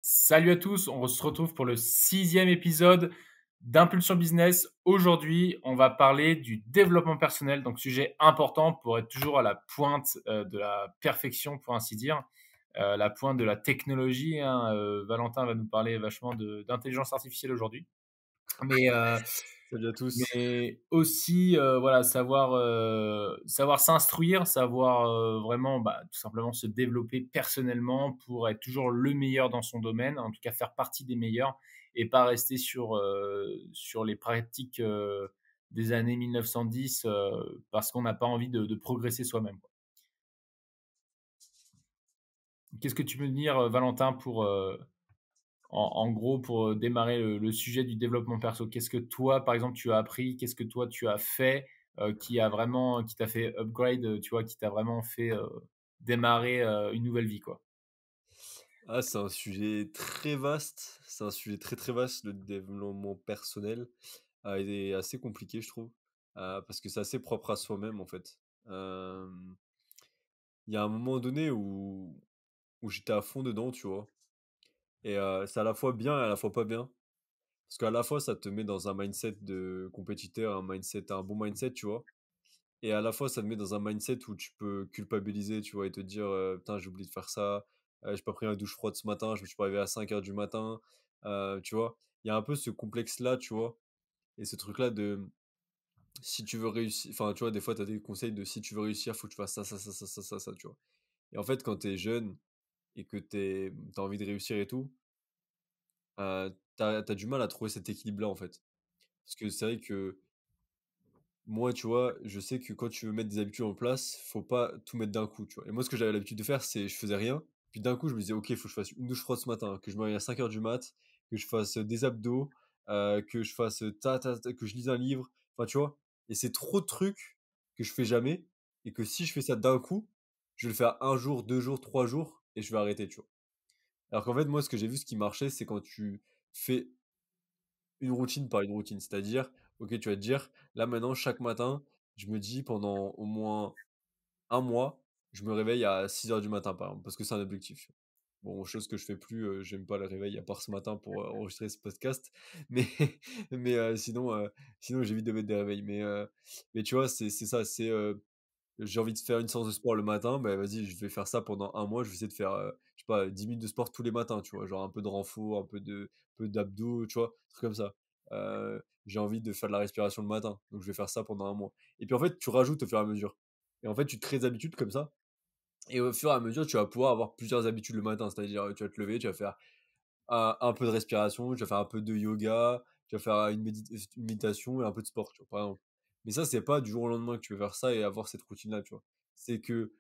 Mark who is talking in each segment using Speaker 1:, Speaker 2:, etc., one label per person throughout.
Speaker 1: Salut à tous, on se retrouve pour le sixième épisode d'Impulsion Business. Aujourd'hui, on va parler du développement personnel, donc sujet important pour être toujours à la pointe de la perfection, pour ainsi dire, la pointe de la technologie, hein. Valentin va nous parler vachement d'intelligence artificielle aujourd'hui. Mais
Speaker 2: Salut à tous.
Speaker 1: mais aussi, voilà, savoir s'instruire, savoir, vraiment, tout simplement se développer personnellement pour être toujours le meilleur dans son domaine, en tout cas faire partie des meilleurs et pas rester sur les pratiques, des années 1910, parce qu'on n'a pas envie de progresser soi-même, quoi. Qu'est-ce que tu peux me dire, Valentin, en gros, pour démarrer le sujet du développement perso, qu'est-ce que toi, par exemple, tu as appris? Qu'est-ce que toi, tu as fait qui t'a fait upgrade, tu vois, qui t'a vraiment fait démarrer une nouvelle vie, quoi?
Speaker 2: Ah, c'est un sujet très vaste. C'est un sujet très très vaste, le développement personnel. Il est assez compliqué, je trouve, parce que c'est assez propre à soi-même, en fait. Il y a un moment donné où j'étais à fond dedans, tu vois. Et c'est à la fois bien et à la fois pas bien. Parce qu'à la fois, ça te met dans un mindset de compétiteur, un bon mindset, tu vois. Et à la fois, ça te met dans un mindset où tu peux culpabiliser, tu vois, et te dire, «Putain, j'ai oublié de faire ça, j'ai pas pris la douche froide ce matin, je me suis pas réveillé à 5 heures du matin», tu vois? Il y a un peu ce complexe-là, tu vois? Et ce truc-là de si tu veux réussir, enfin, tu vois, des fois, tu as des conseils de: «Si tu veux réussir, faut que tu fasses ça, ça, ça, ça, ça, ça, ça», tu vois? Et en fait, quand tu es jeune et que tu as envie de réussir et tout, tu as du mal à trouver cet équilibre-là, en fait. Parce que c'est vrai que moi, tu vois, je sais que quand tu veux mettre des habitudes en place, faut pas tout mettre d'un coup, tu vois? Et moi, ce que j'avais l'habitude de faire, c'est je faisais rien, puis d'un coup, je me disais: «OK, il faut que je fasse une douche froide ce matin, que je me réveille à 5 heures du mat, que je fasse, des abdos, que je fasse, ta ta ta que je lise un livre». Enfin, tu vois? Et c'est trop de trucs que je fais jamais et que si je fais ça d'un coup, je vais le faire un jour, 2 jours, 3 jours et je vais arrêter, tu vois? Alors qu'en fait, moi, ce que j'ai vu, ce qui marchait, c'est quand tu fais une routine par une routine. C'est-à-dire, OK, tu vas te dire: «Là, maintenant, chaque matin, je me dis pendant au moins un mois, je me réveille à 6 heures du matin», par exemple, parce que c'est un objectif. Bon, chose que je fais plus, j'aime pas le réveil à part ce matin pour, enregistrer ce podcast, mais sinon j'évite de mettre des réveils. Mais tu vois, c'est ça, j'ai envie de faire une séance de sport le matin, bah, vas-y, je vais faire ça pendant un mois. Je vais essayer de faire, je sais pas, 10 minutes de sport tous les matins, tu vois? Genre un peu de renfort, un peu d'abdos, tu vois? Des trucs comme ça. J'ai envie de faire de la respiration le matin, donc je vais faire ça pendant un mois. Et puis en fait, tu rajoutes au fur et à mesure. Et en fait, tu te crées des habitudes comme ça et au fur et à mesure, tu vas pouvoir avoir plusieurs habitudes le matin. C'est-à-dire, tu vas te lever, tu vas faire un peu de respiration, tu vas faire un peu de yoga, tu vas faire une méditation et un peu de sport, tu vois? Par exemple. Mais ça, c'est pas du jour au lendemain que tu vas faire ça et avoir cette routine-là, tu vois? C'est que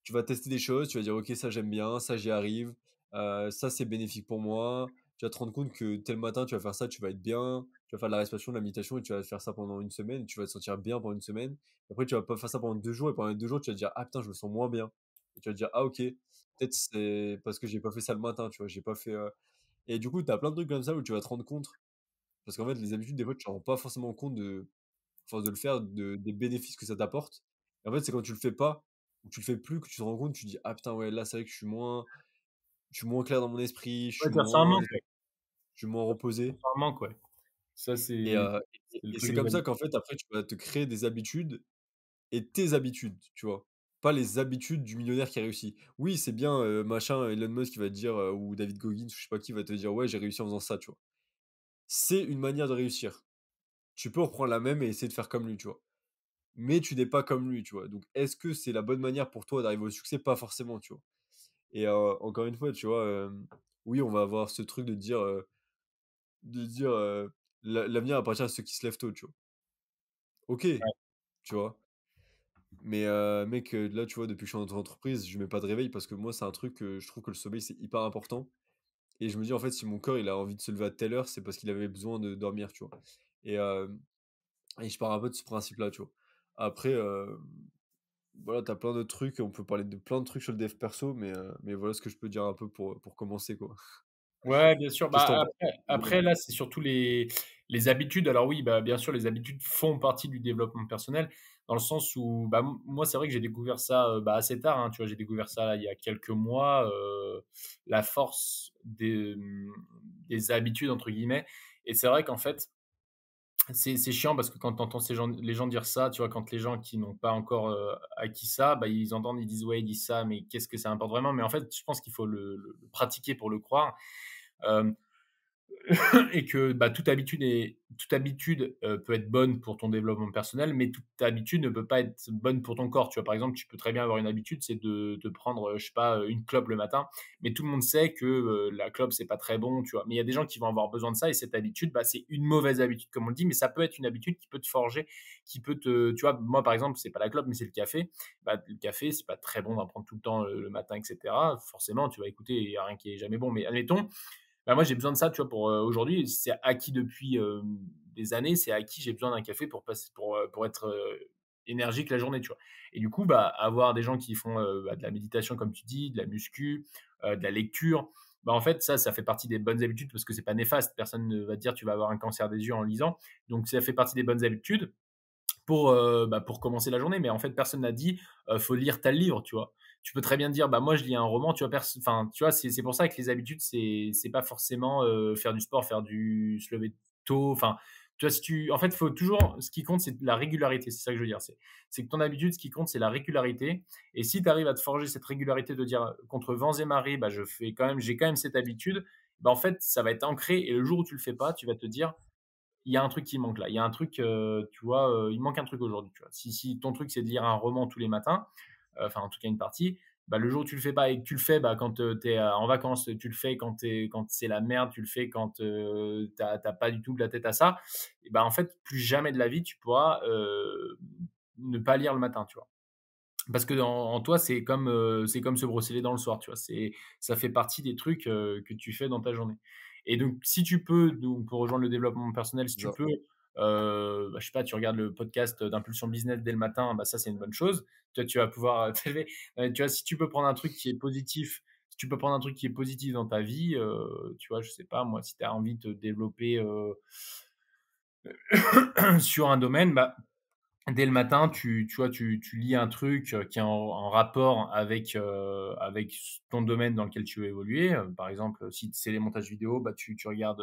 Speaker 2: tu vas tester des choses, tu vas dire: «OK, ça j'aime bien, ça j'y arrive, ça c'est bénéfique pour moi». Tu vas te rendre compte que tel matin tu vas faire ça, tu vas être bien, tu vas faire de la respiration, de la méditation et tu vas faire ça pendant une semaine, tu vas te sentir bien pendant une semaine. Après tu vas pas faire ça pendant 2 jours et pendant les 2 jours tu vas te dire: «Ah putain, je me sens moins bien» et tu vas te dire: «Ah OK, peut-être c'est parce que j'ai pas fait ça le matin», tu vois? J'ai pas fait, et du coup, tu as plein de trucs comme ça où tu vas te rendre compte parce qu'en fait les habitudes des fois tu te rends pas forcément compte de à force de le faire, des bénéfices que ça t'apporte. Et en fait, c'est quand tu le fais pas, ou tu le fais plus, que tu te rends compte, tu dis: «Ah putain, ouais, là, c'est vrai que je suis moins clair dans mon esprit,
Speaker 1: Ouais, tu ressens un manque, ouais.
Speaker 2: je suis moins
Speaker 1: Tu
Speaker 2: reposé».
Speaker 1: ressens un manque, ouais. Ça,
Speaker 2: Et
Speaker 1: c'est le
Speaker 2: c'est
Speaker 1: truc
Speaker 2: comme
Speaker 1: des
Speaker 2: ça
Speaker 1: habitudes.
Speaker 2: qu'en fait, après, tu vas te créer des habitudes et tes habitudes, tu vois? Pas les habitudes du millionnaire qui a réussi. Oui, c'est bien, machin, Elon Musk qui va te dire, ou David Goggins, ou je sais pas qui va te dire: «Ouais, j'ai réussi en faisant ça», tu vois? C'est une manière de réussir. Tu peux reprendre la même et essayer de faire comme lui, tu vois? Mais tu n'es pas comme lui, tu vois? Donc est-ce que c'est la bonne manière pour toi d'arriver au succès? Pas forcément, tu vois? Et encore une fois, tu vois, oui, on va avoir ce truc de dire: «L'avenir appartient à ceux qui se lèvent tôt», tu vois? OK,
Speaker 1: Ouais.
Speaker 2: tu vois? Mais mec, là, tu vois, depuis que je suis dans entreprise, je mets pas de réveil parce que moi, c'est un truc, je trouve que le sommeil, c'est hyper important et je me dis, en fait, si mon corps, il a envie de se lever à telle heure, c'est parce qu'il avait besoin de dormir, tu vois? Et et je pars un peu de ce principe-là, tu vois? Après, voilà, t'as plein de trucs, on peut parler de plein de trucs sur le dev perso, mais voilà ce que je peux dire un peu pour commencer, quoi.
Speaker 1: Ouais, bien sûr.
Speaker 2: Qu'est-ce que tu
Speaker 1: Bah,
Speaker 2: penses?
Speaker 1: après là, c'est surtout les habitudes. Alors oui, bah, bien sûr, les habitudes font partie du développement personnel. dans le sens où, bah, moi, c'est vrai que j'ai découvert ça, bah, assez tard, hein, tu vois? J'ai découvert ça, là, il y a quelques mois, la force des «habitudes» entre guillemets et c'est vrai qu'en fait, c'est chiant parce que quand tu entends les gens dire ça, tu vois? Quand les gens qui n'ont pas encore, acquis ça, bah, ils entendent, ils disent: «Ouais, ils disent ça, mais qu'est-ce que ça importe vraiment?» Mais en fait, je pense qu'il faut le pratiquer pour le croire. Hem et que, bah, toute habitude, peut être bonne pour ton développement personnel, mais toute habitude ne peut pas être bonne pour ton corps. Tu vois? Par exemple, tu peux très bien avoir une habitude, c'est de prendre, je sais pas, une clope le matin, mais tout le monde sait que, la clope, c'est pas très bon, tu vois? Mais il y a des gens qui vont avoir besoin de ça et cette habitude, bah, c'est une mauvaise habitude, comme on le dit, mais ça peut être une habitude qui peut te forger, qui peut te tu vois? Moi, par exemple, c'est pas la clope, mais c'est le café. Bah, le café, c'est pas très bon d'en prendre tout le temps, le matin et cetera. Forcément, tu vas écouter, il y a rien qui est jamais bon, mais admettons, bah, moi, j'ai besoin de ça, tu vois, pour, aujourd'hui, c'est acquis depuis, des années, c'est acquis, j'ai besoin d'un café pour être, énergique la journée, tu vois? Et du coup, bah, avoir des gens qui font, bah, de la méditation comme tu dis, de la muscu, de la lecture, bah, en fait, ça fait partie des bonnes habitudes parce que c'est pas néfaste. Personne ne va te dire: «Tu vas avoir un cancer des yeux en lisant». Donc ça fait partie des bonnes habitudes pour, bah, pour commencer la journée. Mais en fait, personne n'a dit, «Faut lire tel livre», tu vois? Tu peux très bien dire: «Bah, moi, je lis un roman», tu vois? Enfin, tu vois, c'est pour ça que les habitudes, c'est pas forcément, faire du sport, se lever tôt, enfin, tu vois? Si tu En fait, faut toujours ce qui compte, c'est la régularité, c'est ça que je veux dire. C'est que ton habitude, ce qui compte, c'est la régularité et si tu arrives à te forger cette régularité de dire, contre vents et marées, bah, j'ai quand même cette habitude, bah, en fait, ça va être ancré et le jour où tu le fais pas, tu vas te dire: il y a un truc qui manque là. Il y a un truc, tu vois, il manque un truc aujourd'hui, tu vois? Si ton truc, c'est de lire un roman tous les matins, enfin, en tout cas une partie, bah, le jour où tu le fais pas et que tu le fais, bah, quand, tu es, en vacances, tu le fais quand c'est la merde, tu le fais quand, tu as pas du tout de la tête à ça et bah, en fait, plus jamais de la vie, tu pourras, ne pas lire le matin, tu vois? Parce que en toi, c'est comme se brosser les dents le soir, tu vois? Ça fait partie des trucs, que tu fais dans ta journée et donc si tu peux, donc pour rejoindre le développement personnel, si
Speaker 2: C'est
Speaker 1: tu
Speaker 2: ça.
Speaker 1: peux, bah, je sais pas, tu regardes le podcast d'Impulsion Business dès le matin, bah, ça, c'est une bonne chose. Toi, tu vas pouvoir, t'élever. Tu vois, si tu peux prendre un truc qui est positif si tu peux prendre un truc qui est positif dans ta vie, tu vois, je sais pas moi, si tu as envie de te développer, sur un domaine, bah, dès le matin, tu vois, tu lis un truc, qui est en rapport avec ton domaine dans lequel tu veux évoluer. Par exemple, si c'est les montages vidéo, bah, tu regardes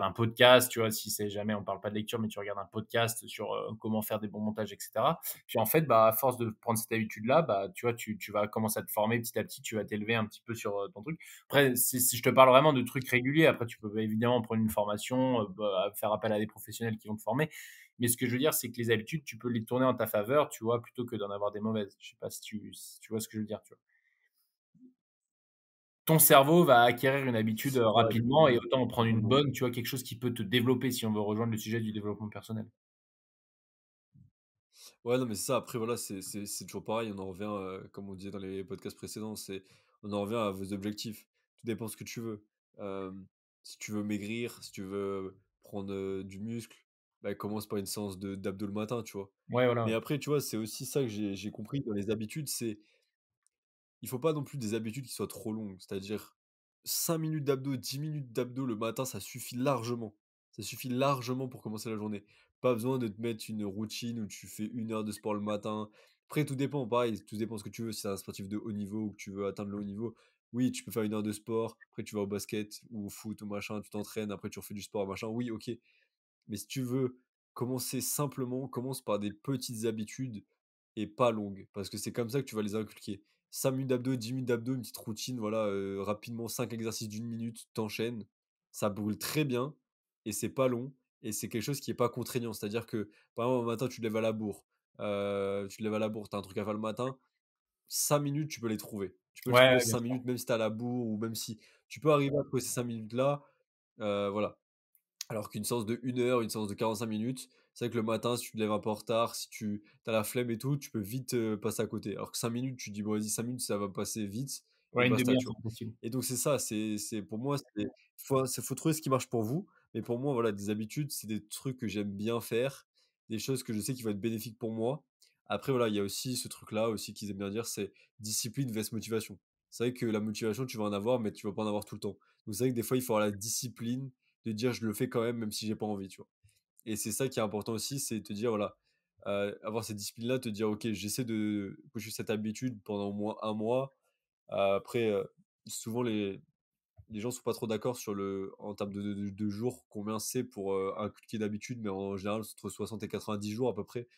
Speaker 1: un podcast, tu vois? Si c'est jamais on parle pas de lecture, mais tu regardes un podcast sur, comment faire des bons montages et cetera. Puis en fait, bah, à force de prendre cette habitude-là, bah, tu vois, tu vas commencer à te former petit à petit, tu vas t'élever un petit peu sur, ton truc. Après, je te parle vraiment de trucs réguliers. Après, tu peux évidemment prendre une formation, bah, faire appel à des professionnels qui vont te former. Mais ce que je veux dire, c'est que les habitudes, tu peux les tourner en ta faveur, tu vois? Plutôt que d'en avoir des mauvaises. Je sais pas si tu vois ce que je veux dire, tu vois? Ton cerveau va acquérir une habitude,
Speaker 2: Ouais,
Speaker 1: rapidement et autant en prendre une bonne, tu vois? Quelque chose qui peut te développer si on veut rejoindre le sujet du développement personnel.
Speaker 2: ouais, non, mais c'est ça. Après, voilà, c'est toujours pareil. On en revient, comme on disait dans les podcasts précédents, on en revient à vos objectifs. Tout dépend ce que tu veux. Hem, Si tu veux maigrir, si tu veux prendre, du muscle, bah, commence par une séance d'abdos le matin, tu vois?
Speaker 1: Ouais, voilà.
Speaker 2: Mais après, tu vois, c'est aussi ça que j'ai compris dans les habitudes, il faut pas non plus des habitudes qui soient trop longues. C'est-à-dire 5 minutes d'abdos, 10 minutes d'abdos le matin, ça suffit largement. Ça suffit largement pour commencer la journée. Pas besoin de te mettre une routine où tu fais 1 heure de sport le matin. Après, tout dépend, pareil, tout dépend ce que tu veux. Si tu un sportif de haut niveau ou que tu veux atteindre le haut niveau, oui, tu peux faire 1 heure de sport. Après, tu vas au basket ou au foot ou machin, tu t'entraînes. Après, tu refais du sport, machin. Oui, ok. Mais si tu veux commencer simplement, commence par des petites habitudes et pas longues, parce que c'est comme ça que tu vas les inculquer. 5 minutes d'abdos, 10 minutes d'abdos, une petite routine, voilà, rapidement 5 exercices d'une minute, t'enchaînes. Ça brûle très bien et c'est pas long et c'est quelque chose qui est pas contraignant. C'est-à-dire que, par exemple, un matin, tu te lèves à la bourre, tu as un truc à faire le matin, 5 minutes, tu peux les trouver. Tu peux les
Speaker 1: Ouais,
Speaker 2: trouver
Speaker 1: ouais, bien
Speaker 2: 5
Speaker 1: sûr.
Speaker 2: minutes, même si tu à la bourre ou même si tu peux arriver à trouver ces 5 minutes-là, voilà. Alors qu'une séance de 1 heure, une séance de 45 minutes, c'est vrai que le matin, si tu te lèves un peu en retard, si tu as la flemme et tout, tu peux vite, passer à côté. Alors que 5 minutes, tu te dis: «Bon vas-y 5 minutes, ça va passer vite» et
Speaker 1: Ouais, une
Speaker 2: basta,
Speaker 1: demi heure,
Speaker 2: tu vois?
Speaker 1: c'est possible.
Speaker 2: Et donc c'est ça, c'est pour moi, faut trouver ce qui marche pour vous, mais pour moi, voilà, des habitudes, c'est des trucs que j'aime bien faire, des choses que je sais qui vont être bénéfiques pour moi. Après voilà, il y a aussi ce truc-là aussi qu'ils aiment bien dire, c'est discipline vs motivation. C'est vrai que la motivation, tu vas en avoir, mais tu vas pas en avoir tout le temps. Donc c'est vrai que des fois, il faut avoir la discipline de dire: «Je le fais quand même, même si j'ai pas envie», tu vois? Et c'est ça qui est important aussi, c'est de te dire, voilà, avoir cette discipline-là, te dire: «OK, j'essaie de cocher cette habitude pendant au moins un mois». Après, souvent les gens sont pas trop d'accord sur le en termes de jours, combien c'est pour, un coup de pied d'habitude, mais en général, c'est entre 60 et 90 jours à peu près.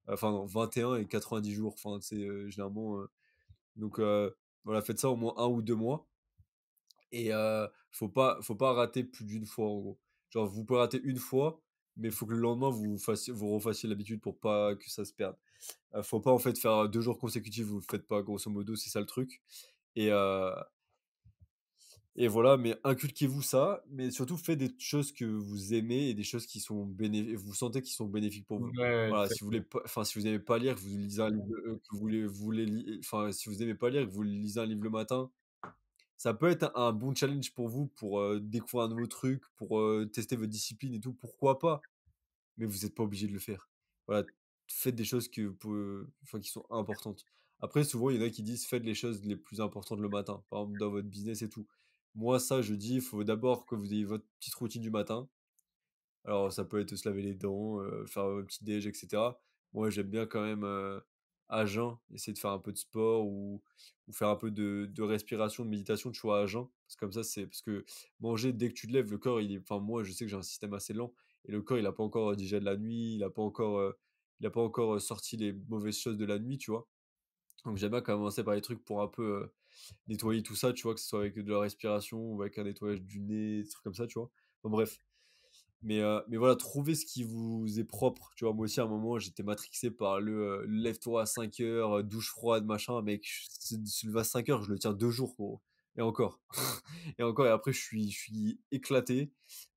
Speaker 2: Enfin non, 21 et 90 jours, enfin, c'est, généralement, donc voilà, faites ça au moins un ou 2 mois et faut pas rater plus d'une fois, en gros. Genre, vous pouvez rater une fois, mais il faut que le lendemain, vous refassiez l'habitude pour pas que ça se perde. Faut pas, en fait, faire 2 jours consécutifs, vous le faites pas, grosso modo, c'est ça le truc et heu et voilà, mais inculquez-vous ça, mais surtout faites des choses que vous aimez et des choses qui sont vous sentez qui sont bénéfiques pour
Speaker 1: Ouais,
Speaker 2: vous.
Speaker 1: ouais,
Speaker 2: Voilà,
Speaker 1: tout à
Speaker 2: si vous voulez
Speaker 1: fait.
Speaker 2: pas enfin, si vous aimez pas lire, que vous lisez un livre, que vous voulez enfin, si vous aimez pas lire, que vous lisez un livre le matin, ça peut être un bon challenge pour vous pour, découvrir un nouveau truc, pour, tester votre discipline et tout, pourquoi pas? Mais vous êtes pas obligé de le faire. Voilà, faites des choses que vous pouvez enfin, qui sont importantes. Après, souvent, il y en a qui disent: «Faites les choses les plus importantes le matin», par exemple, dans votre business et tout. Moi, ça, je dis: «Il faut d'abord que vous ayez votre petite routine du matin». Alors ça peut être se laver les dents, faire un petit déj et cetera. Moi, j'aime bien quand même, à jeun, essayer de faire un peu de sport ou faire un peu de respiration, de méditation, tu vois, à jeun. Parce que comme ça, c'est parce que manger dès que tu te lèves, le corps, il est enfin, moi, je sais que j'ai un système assez lent et le corps, il a pas encore, digéré de la nuit, il a pas encore, sorti les mauvaises choses de la nuit, tu vois? Donc j'aime bien commencer par des trucs pour un peu, nettoyer tout ça, tu vois? Que ce soit avec de la respiration ou avec un nettoyage du nez, des trucs comme ça, tu vois? Enfin bref. Mais voilà, trouvez ce qui vous est propre, tu vois? Moi aussi, à un moment, j'étais matrixé par lève-toi à 5 heures, douche froide, machin, mec, se lever à 5 heures, je le tiens 2 jours, gros et encore et encore et après je suis éclaté.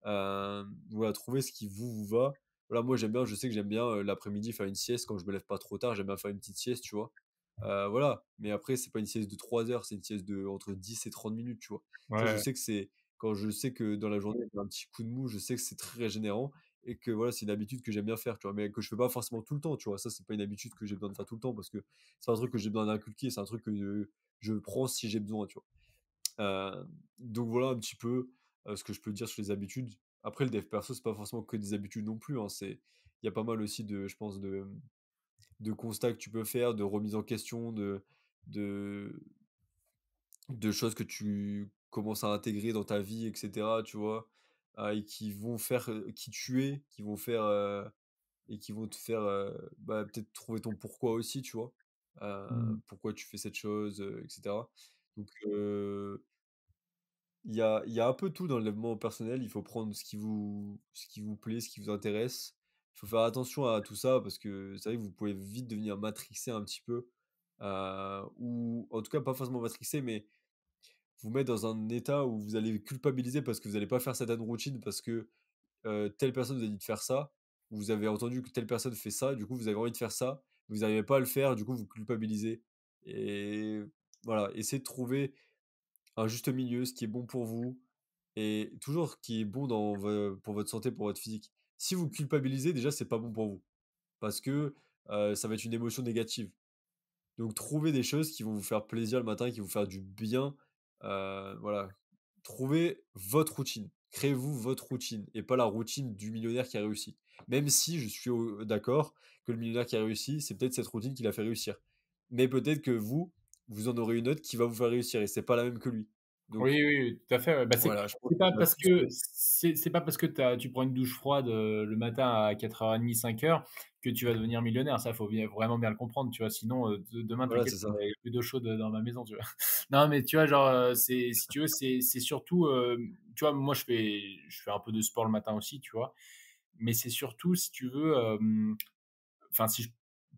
Speaker 2: Voilà, trouvez ce qui vous va. Voilà, moi, je sais que j'aime bien, l'après-midi faire une sieste quand je me lève pas trop tard, j'aime bien faire une petite sieste, tu vois? Voilà, mais après, c'est pas une sieste de 3 heures, c'est une sieste de entre 10 et 30 minutes, tu vois? Ça, je
Speaker 1: Ouais.
Speaker 2: sais que c'est quand je sais que dans la journée, j'ai un petit coup de mou, je sais que c'est très régénérant et que voilà, c'est une habitude que j'aime bien faire, tu vois? Mais que je fais pas forcément tout le temps, tu vois? Ça, c'est pas une habitude que j'ai besoin de faire tout le temps parce que c'est un truc que j'ai besoin d'inculquer, c'est un truc que, je prends si j'ai besoin, tu vois? Donc voilà un petit peu, ce que je peux dire sur les habitudes. Après le dev perso, c'est pas forcément que des habitudes non plus, hein, il y a pas mal aussi de je pense de constats que tu peux faire, de remise en question, de de choses que tu commences à intégrer dans ta vie et cetera, tu vois? Et qui vont faire, qui tu es, qui vont faire, et qui vont te faire, bah, peut-être trouver ton pourquoi aussi, tu vois?
Speaker 1: Mmh.
Speaker 2: Pourquoi tu fais cette chose, et cetera. Donc il y a un peu tout dans le développement personnel. Il faut prendre ce qui vous plaît, ce qui vous intéresse. Il faut faire attention à tout ça parce que c'est vrai que vous pouvez vite devenir matrixé un petit peu, ou en tout cas pas forcément matrixé, mais vous mettre dans un état où vous allez culpabiliser parce que vous allez pas faire certaines routines parce que, telle personne vous a dit de faire ça, ou vous avez entendu que telle personne fait ça, du coup vous avez envie de faire ça, vous n'arrivez pas à le faire, du coup vous culpabilisez et voilà, essayez de trouver un juste milieu, ce qui est bon pour vous et toujours ce qui est bon pour votre santé, pour votre physique. Si vous culpabilisez, déjà, c'est pas bon pour vous parce que, ça va être une émotion négative. Donc trouvez des choses qui vont vous faire plaisir le matin, qui vont vous faire du bien, voilà. Trouvez votre routine. Créez-vous votre routine et pas la routine du millionnaire qui a réussi. Même si je suis d'accord que le millionnaire qui a réussi, c'est peut-être cette routine qui l'a fait réussir. Mais peut-être que vous en aurez une autre qui va vous faire réussir et c'est pas la même que lui.
Speaker 1: Oui,
Speaker 2: Donc
Speaker 1: oui, oui, tout à fait, ouais. Bah,
Speaker 2: voilà, je pense
Speaker 1: c'est pas
Speaker 2: qu'on a
Speaker 1: parce
Speaker 2: tous
Speaker 1: que c'est pas parce que tu prends une douche froide, le matin à 4:30, 5:00 que tu vas devenir millionnaire. Ça, faut vraiment bien le comprendre, tu vois? Sinon, demain,
Speaker 2: voilà,
Speaker 1: t'inquiète,
Speaker 2: c'est ça.
Speaker 1: il y a plus d'eau chaude, dans ma maison, tu vois? Non, mais tu vois, genre, c'est si tu veux, c'est surtout, tu vois, moi, je fais un peu de sport le matin aussi, tu vois? Mais c'est surtout, si tu veux, enfin, si je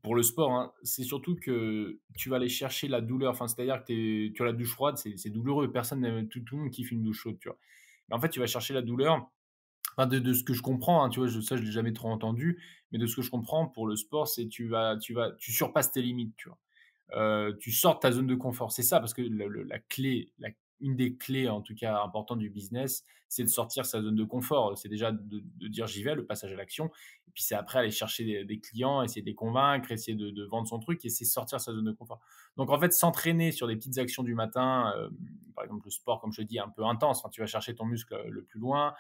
Speaker 1: pour le sport, hein, c'est surtout que tu vas aller chercher la douleur. Enfin, c'est-à-dire que tu as la douche froide, c'est douloureux. Personne n'aime tout le monde kiffe une douche chaude, tu vois? Mais en fait, tu vas chercher la douleur, enfin, de ce que je comprends, hein, tu vois? Je l'ai jamais trop entendu, mais de ce que je comprends pour le sport, c'est tu surpasses tes limites, tu vois? Tu sors de ta zone de confort. C'est ça, parce que la clé, une des clés, en tout cas importantes du business, c'est de sortir sa zone de confort. C'est déjà de dire j'y vais, le passage à l'action. Et puis c'est après aller chercher des clients, essayer de les convaincre, essayer de vendre son truc, et c'est sortir sa zone de confort. Donc en fait, s'entraîner sur des petites actions du matin, par exemple le sport, comme je te dis, un peu intense. Enfin, tu vas chercher ton muscle le plus loin.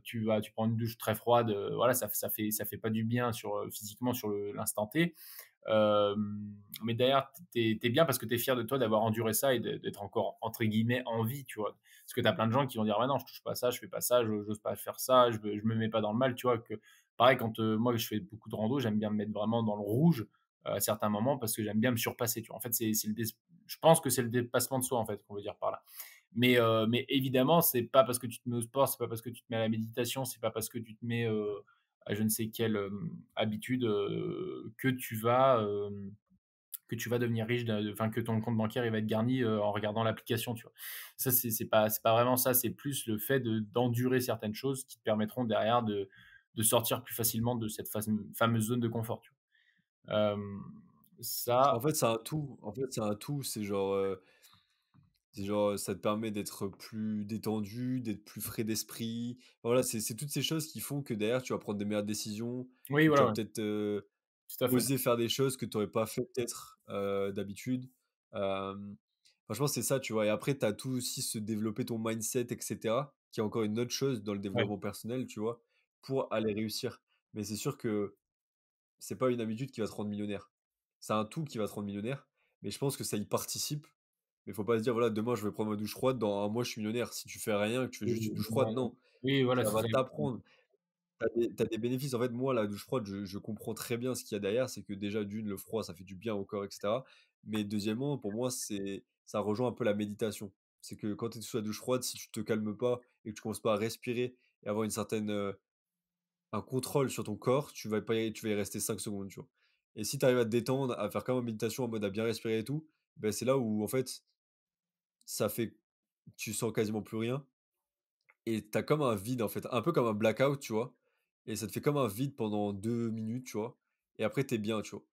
Speaker 1: tu prends une douche très froide, voilà, ça fait pas du bien physiquement sur l'instant T. Mais derrière, tu es bien parce que tu es fier de toi d'avoir enduré ça et d'être encore, entre guillemets, «en vie», tu vois? Parce que tu as plein de gens qui vont dire: «Ah non, je touche pas à ça, je fais pas ça, j'ose pas faire ça, je me mets pas dans le mal», tu vois? Pareil, quand, moi, je fais beaucoup de rando, j'aime bien me mettre vraiment dans le rouge, à certains moments parce que j'aime bien me surpasser, tu vois? En fait, c'est le dés je pense que c'est le dépassement de soi, en fait, qu'on veut dire par là. Mais évidemment, c'est pas parce que tu te mets au sport, c'est pas parce que tu te mets à la méditation, c'est pas parce que tu te mets, à je ne sais quelle, habitude, que tu vas devenir riche, enfin que ton compte bancaire il va être garni, en regardant l'application, tu vois? Ça, c'est pas vraiment ça, c'est plus le fait d'endurer certaines choses qui te permettront derrière de sortir plus facilement de cette fameuse zone de confort, tu vois?
Speaker 2: En
Speaker 1: Ça
Speaker 2: fait, c'est un tout. En fait, c'est un tout. C'est genre, ça te permet d'être plus détendu, d'être plus frais d'esprit. Voilà, c'est toutes ces choses qui font que derrière, tu vas prendre des meilleures décisions,
Speaker 1: oui,
Speaker 2: ou tu
Speaker 1: voilà,
Speaker 2: vas
Speaker 1: ouais,
Speaker 2: peut-être,
Speaker 1: tout à fait.
Speaker 2: oser faire des choses que tu aurais pas fait peut-être, d'habitude. Hem, Franchement, c'est ça, tu vois? Et après, tu as tout aussi se développer ton mindset et cetera, qui est encore une autre chose dans le
Speaker 1: Ouais,
Speaker 2: développement personnel, tu vois? Pour aller réussir. Mais c'est sûr que c'est pas une habitude qui va te rendre millionnaire. C'est un tout qui va te rendre millionnaire, mais je pense que ça y participe. Mais faut pas se dire: «Voilà, demain je vais prendre ma douche froide, dans un mois je suis millionnaire». Si tu fais rien, que tu fais juste une
Speaker 1: oui,
Speaker 2: douche froide,
Speaker 1: non,
Speaker 2: non.
Speaker 1: oui, voilà,
Speaker 2: Ça
Speaker 1: c'est
Speaker 2: va
Speaker 1: ça.
Speaker 2: t'apprendre. Tu des bénéfices. En fait, moi, la douche froide, je comprends très bien ce qu'il y a derrière. C'est que déjà d'une, le froid, ça fait du bien au corps et cetera. Mais deuxièmement, pour moi, ça rejoint un peu la méditation. C'est que quand tu es sous la douche froide, si tu te calmes pas et que tu commences pas à respirer et avoir une certaine, un contrôle sur ton corps, tu vas y rester 5 secondes, tu vois? Et si tu arrives à te détendre, à faire comme en méditation, en mode à bien respirer et tout, ben c'est là où en fait, ça fait tu sens quasiment plus rien et tu as comme un vide, en fait, un peu comme un blackout, tu vois? Et ça te fait comme un vide pendant 2 minutes, tu vois? Et après tu es bien, tu vois?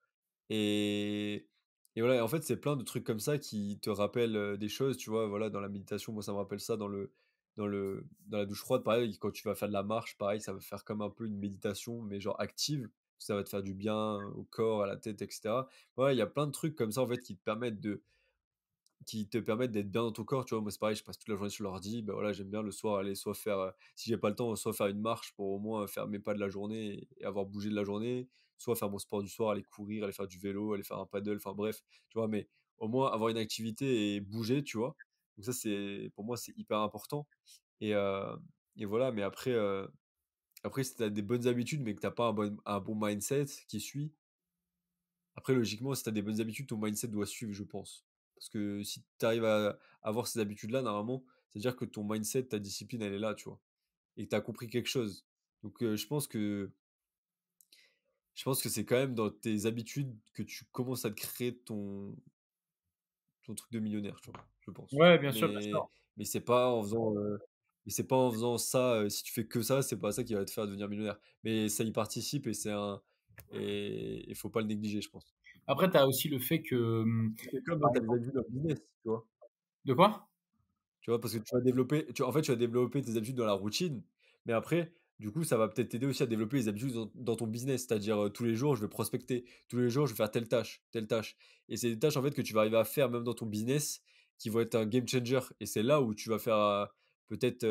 Speaker 2: Et et voilà, et en fait, c'est plein de trucs comme ça qui te rappellent, des choses, tu vois? Voilà, dans la méditation, moi, ça me rappelle ça dans la douche froide, pareil, quand tu vas faire de la marche, pareil, ça va faire comme un peu une méditation, mais genre active. Ça va te faire du bien au corps, à la tête et cetera. Voilà, il y a plein de trucs comme ça, en fait, qui te permettent d'être bien dans ton corps, tu vois? Moi, c'est pareil, je passe toute la journée sur l'ordi, bah, voilà, j'aime bien le soir aller soit faire, si j'ai pas le temps, soit faire une marche pour au moins faire mes pas de la journée et avoir bougé de la journée, soit faire mon sport du soir, aller courir, aller faire du vélo, aller faire un paddle, enfin bref, tu vois? Mais au moins avoir une activité et bouger, tu vois? Donc ça, c'est pour moi, c'est hyper important et et voilà, mais après si tu as des bonnes habitudes, mais que tu as pas un bon mindset qui suit, après, logiquement, si tu as des bonnes habitudes, ton mindset doit suivre, je pense. Parce que si tu arrives à avoir ces habitudes-là, normalement, c'est-à-dire que ton mindset, ta discipline, elle est là, tu vois? Et que tu as compris quelque chose. Donc, je pense que c'est quand même dans tes habitudes que tu commences à te créer ton truc de millionnaire, tu vois? Je pense.
Speaker 1: Ouais, bien sûr, bien
Speaker 2: Mais
Speaker 1: sûr.
Speaker 2: mais c'est pas en faisant, c'est pas en faisant ça, si tu fais que ça, c'est pas ça qui va te faire devenir millionnaire. Mais ça y participe et et il faut pas le négliger, je pense.
Speaker 1: Après, tu as aussi le fait que,
Speaker 2: C'est comme
Speaker 1: par
Speaker 2: tu as des
Speaker 1: exemple
Speaker 2: habitudes dans le business, tu vois?
Speaker 1: de quoi?
Speaker 2: Tu vois? Parce que tu vas développer tes habitudes dans la routine, mais après, du coup, ça va peut-être t'aider aussi à développer les habitudes dans ton business. C'est-à-dire, tous les jours, je vais prospecter, tous les jours, je vais faire telle tâche, telle tâche, et c'est des tâches, en fait, que tu vas arriver à faire même dans ton business, qui vont être un game changer, et c'est là où tu vas faire, peut-être,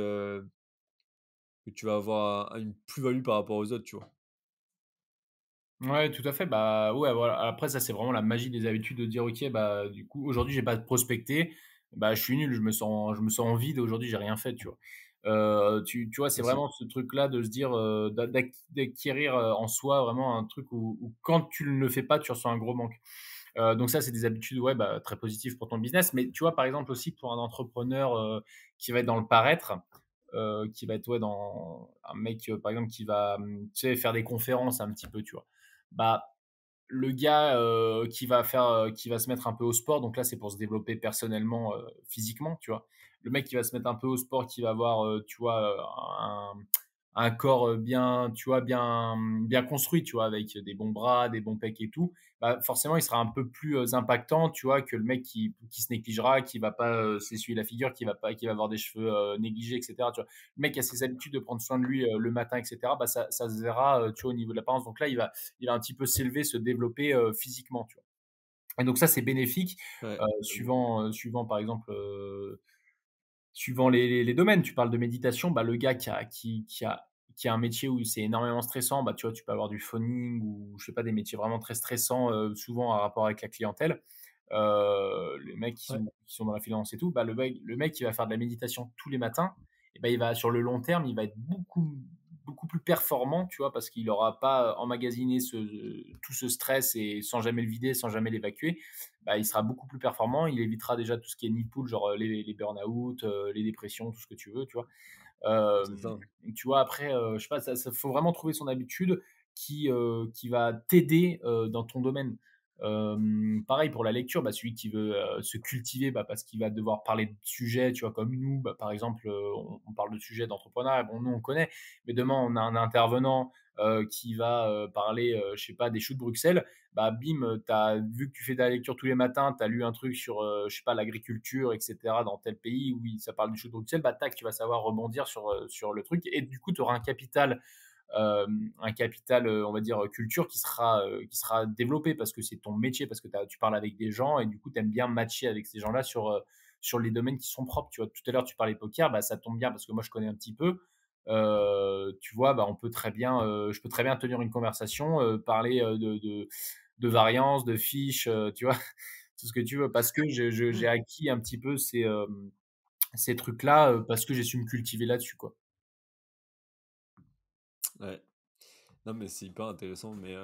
Speaker 2: que tu vas avoir une plus-value par rapport aux autres, tu vois?
Speaker 1: Ouais, tout à fait. Bah, ouais, voilà. Après, ça, c'est vraiment la magie des habitudes de dire: «OK, bah, du coup, aujourd'hui, j'ai pas prospecté, bah, je suis nul, je me sens en vide aujourd'hui, j'ai rien fait», tu vois? Tu vois, c'est
Speaker 2: Aussi.
Speaker 1: vraiment ce truc-là de se dire, d'acquérir, en soi vraiment un truc où quand tu ne le fais pas, tu ressens un gros manque. Donc ça, c'est des habitudes, ouais, bah, très positives pour ton business. Mais tu vois, par exemple aussi pour un entrepreneur, qui va être dans le paraître, qui va être, ouais, dans un mec, par exemple, qui va, tu sais, faire des conférences un petit peu, tu vois? Bah, le gars, qui va se mettre un peu au sport, donc là, c'est pour se développer personnellement, physiquement, tu vois? Le mec qui va se mettre un peu au sport, qui va avoir, tu vois, un corps, bien, tu vois, bien construit, tu vois? Avec des bons bras, des bons pecs et tout, bah, forcément, il sera un peu plus, impactant, tu vois? Que le mec qui se négligera, qui va pas, s'essuyer la figure, qui va avoir des cheveux, négligés et cetera, tu vois? Le mec qui a ses habitudes de prendre soin de lui, le matin et cetera, bah, ça se verra, tu vois, au niveau de l'apparence. Donc là, il va un petit peu s'élever, se développer, physiquement, tu vois? Et donc ça, c'est bénéfique,
Speaker 2: Ouais, totalement.
Speaker 1: suivant par exemple, suivant les domaines. Tu parles de méditation, bah, le gars qui a un métier où c'est énormément stressant, bah, tu vois, tu peux avoir du phoning ou je sais pas, des métiers vraiment très stressants, souvent en rapport avec la clientèle. Les mecs qui
Speaker 2: Ouais,
Speaker 1: sont qui sont dans la finance et tout, bah, le mec qui va faire de la méditation tous les matins et bah, il va sur le long terme, il va être beaucoup plus performant, tu vois? Parce qu'il aura pas emmagasiné tout ce stress et sans jamais le vider, sans jamais l'évacuer. Bah, il sera beaucoup plus performant. Il évitera déjà tout ce qui est nid de pool, genre, les burn-out, les dépressions, tout ce que tu veux, tu vois?
Speaker 2: c'est ça.
Speaker 1: Tu vois, après, je sais pas, ça faut vraiment trouver son habitude qui va t'aider, dans ton domaine. Pareil pour la lecture, bah, celui qui veut, se cultiver, bah, parce qu'il va devoir parler de sujets, tu vois, comme nous, bah, par exemple, on parle de sujets d'entrepreneuriat, bon, nous, on connaît, mais demain, on a un intervenant, qui va, parler, je sais pas, des choux de Bruxelles, bah, bim, tu vu que tu fais de la lecture tous les matins, tu as lu un truc sur, je sais pas, l'agriculture, et cetera, dans tel pays où ça parle du chou de Bruxelles, bah, tac, tu vas savoir rebondir sur le truc et du coup, tu auras un capital, on va dire, culture qui sera développé parce que c'est ton métier, parce que tu parles avec des gens et du coup, tu aimes bien matcher avec ces gens-là sur les domaines qui sont propres. Tu vois, tout à l'heure, tu parlais poker, bah, ça tombe bien parce que moi, je connais un petit peu. Tu vois, bah, je peux très bien tenir une conversation, parler de variance, de fiches, tu vois, tout ce que tu veux, parce que j'ai acquis un petit peu ces trucs-là, parce que j'ai su me cultiver là-dessus, quoi.
Speaker 2: Ouais. Non, mais c'est hyper intéressant, mais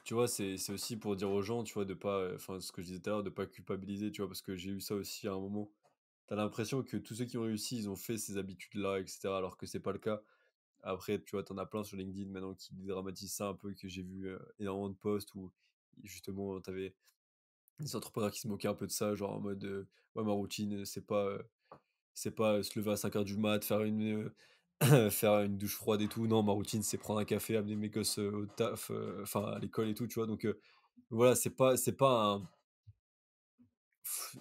Speaker 2: tu vois, c'est aussi pour dire aux gens, tu vois, de pas, enfin, ce que je disais tout à l'heure, de pas culpabiliser, tu vois, parce que j'ai eu ça aussi à un moment. T'as l'impression que tous ceux qui ont réussi, ils ont fait ces habitudes-là, etc., alors que c'est pas le cas. Après, tu vois, t'en as plein sur LinkedIn maintenant qui dramatisent ça un peu, que j'ai vu énormément de posts où justement t'avais des entrepreneurs qui se moquaient un peu de ça, genre en mode ouais, ma routine, c'est pas se lever à 5 heures du mat, faire faire une douche froide et tout. Non, ma routine, c'est prendre un café, amener mes gosses au taf, enfin à l'école et tout, tu vois. Donc voilà, c'est pas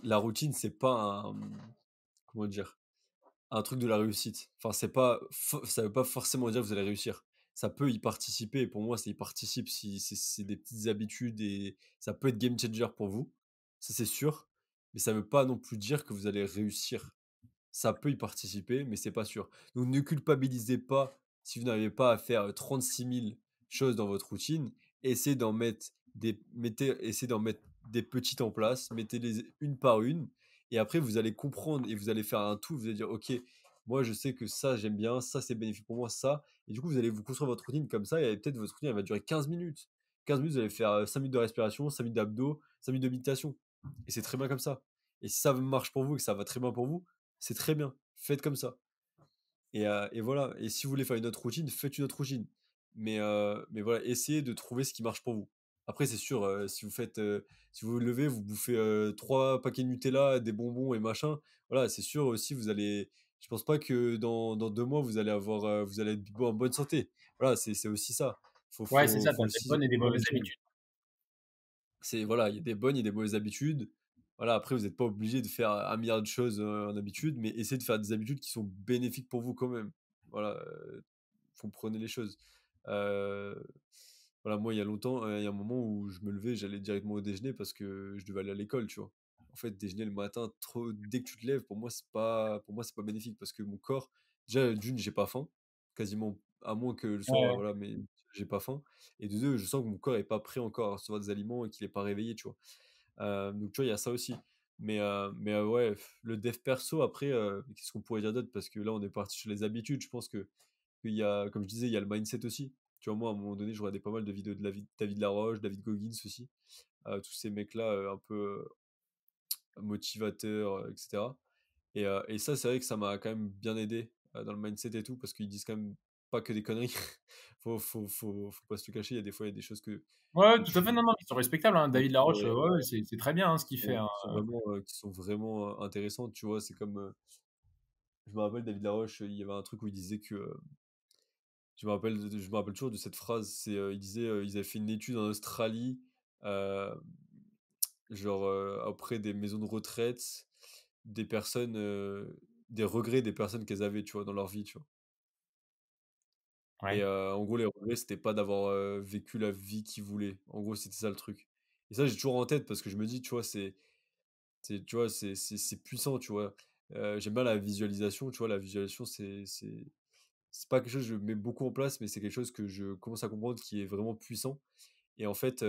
Speaker 2: la routine, c'est pas comment dire, un truc de la réussite. Enfin, ça veut pas forcément dire que vous allez réussir. Ça peut y participer. Et pour moi, ça y participe si c'est des petites habitudes et ça peut être game changer pour vous. Ça, c'est sûr. Mais ça veut pas non plus dire que vous allez réussir. Ça peut y participer, mais c'est pas sûr. Donc ne culpabilisez pas si vous n'arrivez pas à faire 36 000 choses dans votre routine. Essayez d'en mettre des petites en place, mettez-les une par une, et après vous allez comprendre et vous allez faire un tout. Vous allez dire, ok, moi je sais que ça j'aime bien, ça c'est bénéfique pour moi, ça. Et du coup vous allez vous construire votre routine comme ça, et peut-être votre routine elle va durer 15 minutes. 15 minutes, vous allez faire 5 minutes de respiration, 5 minutes d'abdos, 5 minutes de méditation. Et c'est très bien comme ça. Et si ça marche pour vous et que ça va très bien pour vous, c'est très bien, faites comme ça. Et voilà. Et si vous voulez faire une autre routine, faites une autre routine. Mais voilà, essayez de trouver ce qui marche pour vous. Après, c'est sûr, si vous vous levez, vous bouffez 3 paquets de Nutella, des bonbons et machin, voilà, c'est sûr aussi, je pense pas que dans 2 mois, vous allez être en bonne santé. Voilà, c'est aussi ça.
Speaker 1: Ouais, c'est ça, tu
Speaker 2: Faut
Speaker 1: as des
Speaker 2: aussi
Speaker 1: bonnes et des
Speaker 2: voir
Speaker 1: mauvaises
Speaker 2: les choses.
Speaker 1: habitudes.
Speaker 2: Voilà, il y a des bonnes, il y a des mauvaises habitudes. Voilà, après, vous n'êtes pas obligé de faire 1 milliard de choses en habitude, mais essayez de faire des habitudes qui sont bénéfiques pour vous quand même. Voilà, comprenez les choses. Euh, voilà, moi, il y a longtemps, il y a un moment où je me levais, j'allais directement au déjeuner parce que je devais aller à l'école, tu vois. En fait, déjeuner le matin, dès que tu te lèves, pour moi, c'est pas bénéfique parce que mon corps, déjà, d'une, j'ai pas faim, quasiment, à moins que le soir,
Speaker 1: Ouais.
Speaker 2: voilà, mais j'ai pas faim. Et de deux, je sens que mon corps est pas prêt encore à recevoir des aliments et qu'il est pas réveillé, tu vois. Donc tu vois, il y a ça aussi. Mais ouais, le dev perso, après, qu'est-ce qu'on pourrait dire d'autre? Parce que là, on est parti sur les habitudes. Je pense qu'il y a, comme je disais, il y a le mindset aussi. Tu vois, moi, à un moment donné, je regardais pas mal de vidéos de David Laroche, David Goggins aussi. Tous ces mecs-là, un peu motivateurs, etc. Et ça, c'est vrai que ça m'a quand même bien aidé dans le mindset et tout, parce qu'ils disent quand même pas que des conneries. Faut pas se le cacher. Il y a des fois, il y a des choses
Speaker 1: Ouais,
Speaker 2: que
Speaker 1: tout à fait, non,
Speaker 2: tu,
Speaker 1: non, ils sont respectables, hein.
Speaker 2: que
Speaker 1: David
Speaker 2: tu
Speaker 1: Laroche,
Speaker 2: devrais,
Speaker 1: ouais, ouais, c'est très bien, hein, ce qu'il fait, hein.
Speaker 2: qui sont vraiment intéressantes, tu vois. C'est comme, je me rappelle, David Laroche, il y avait un truc où il disait que, je me rappelle toujours de cette phrase, il disait, ils avaient fait une étude en Australie, euh, genre auprès des maisons de retraite, des personnes, des regrets des personnes qu'elles avaient, tu vois, dans leur vie, tu vois. Et
Speaker 1: Ouais.
Speaker 2: en gros, les regrets, c'était pas d'avoir vécu la vie qu'ils voulaient. En gros, c'était ça le truc. Et ça, j'ai toujours en tête parce que je me dis, tu vois, tu vois, c'est puissant, tu vois. J'aime bien la visualisation, tu vois? La visualisation, c'est pas quelque chose que je mets beaucoup en place, mais c'est quelque chose que je commence à comprendre qui est vraiment puissant et en fait,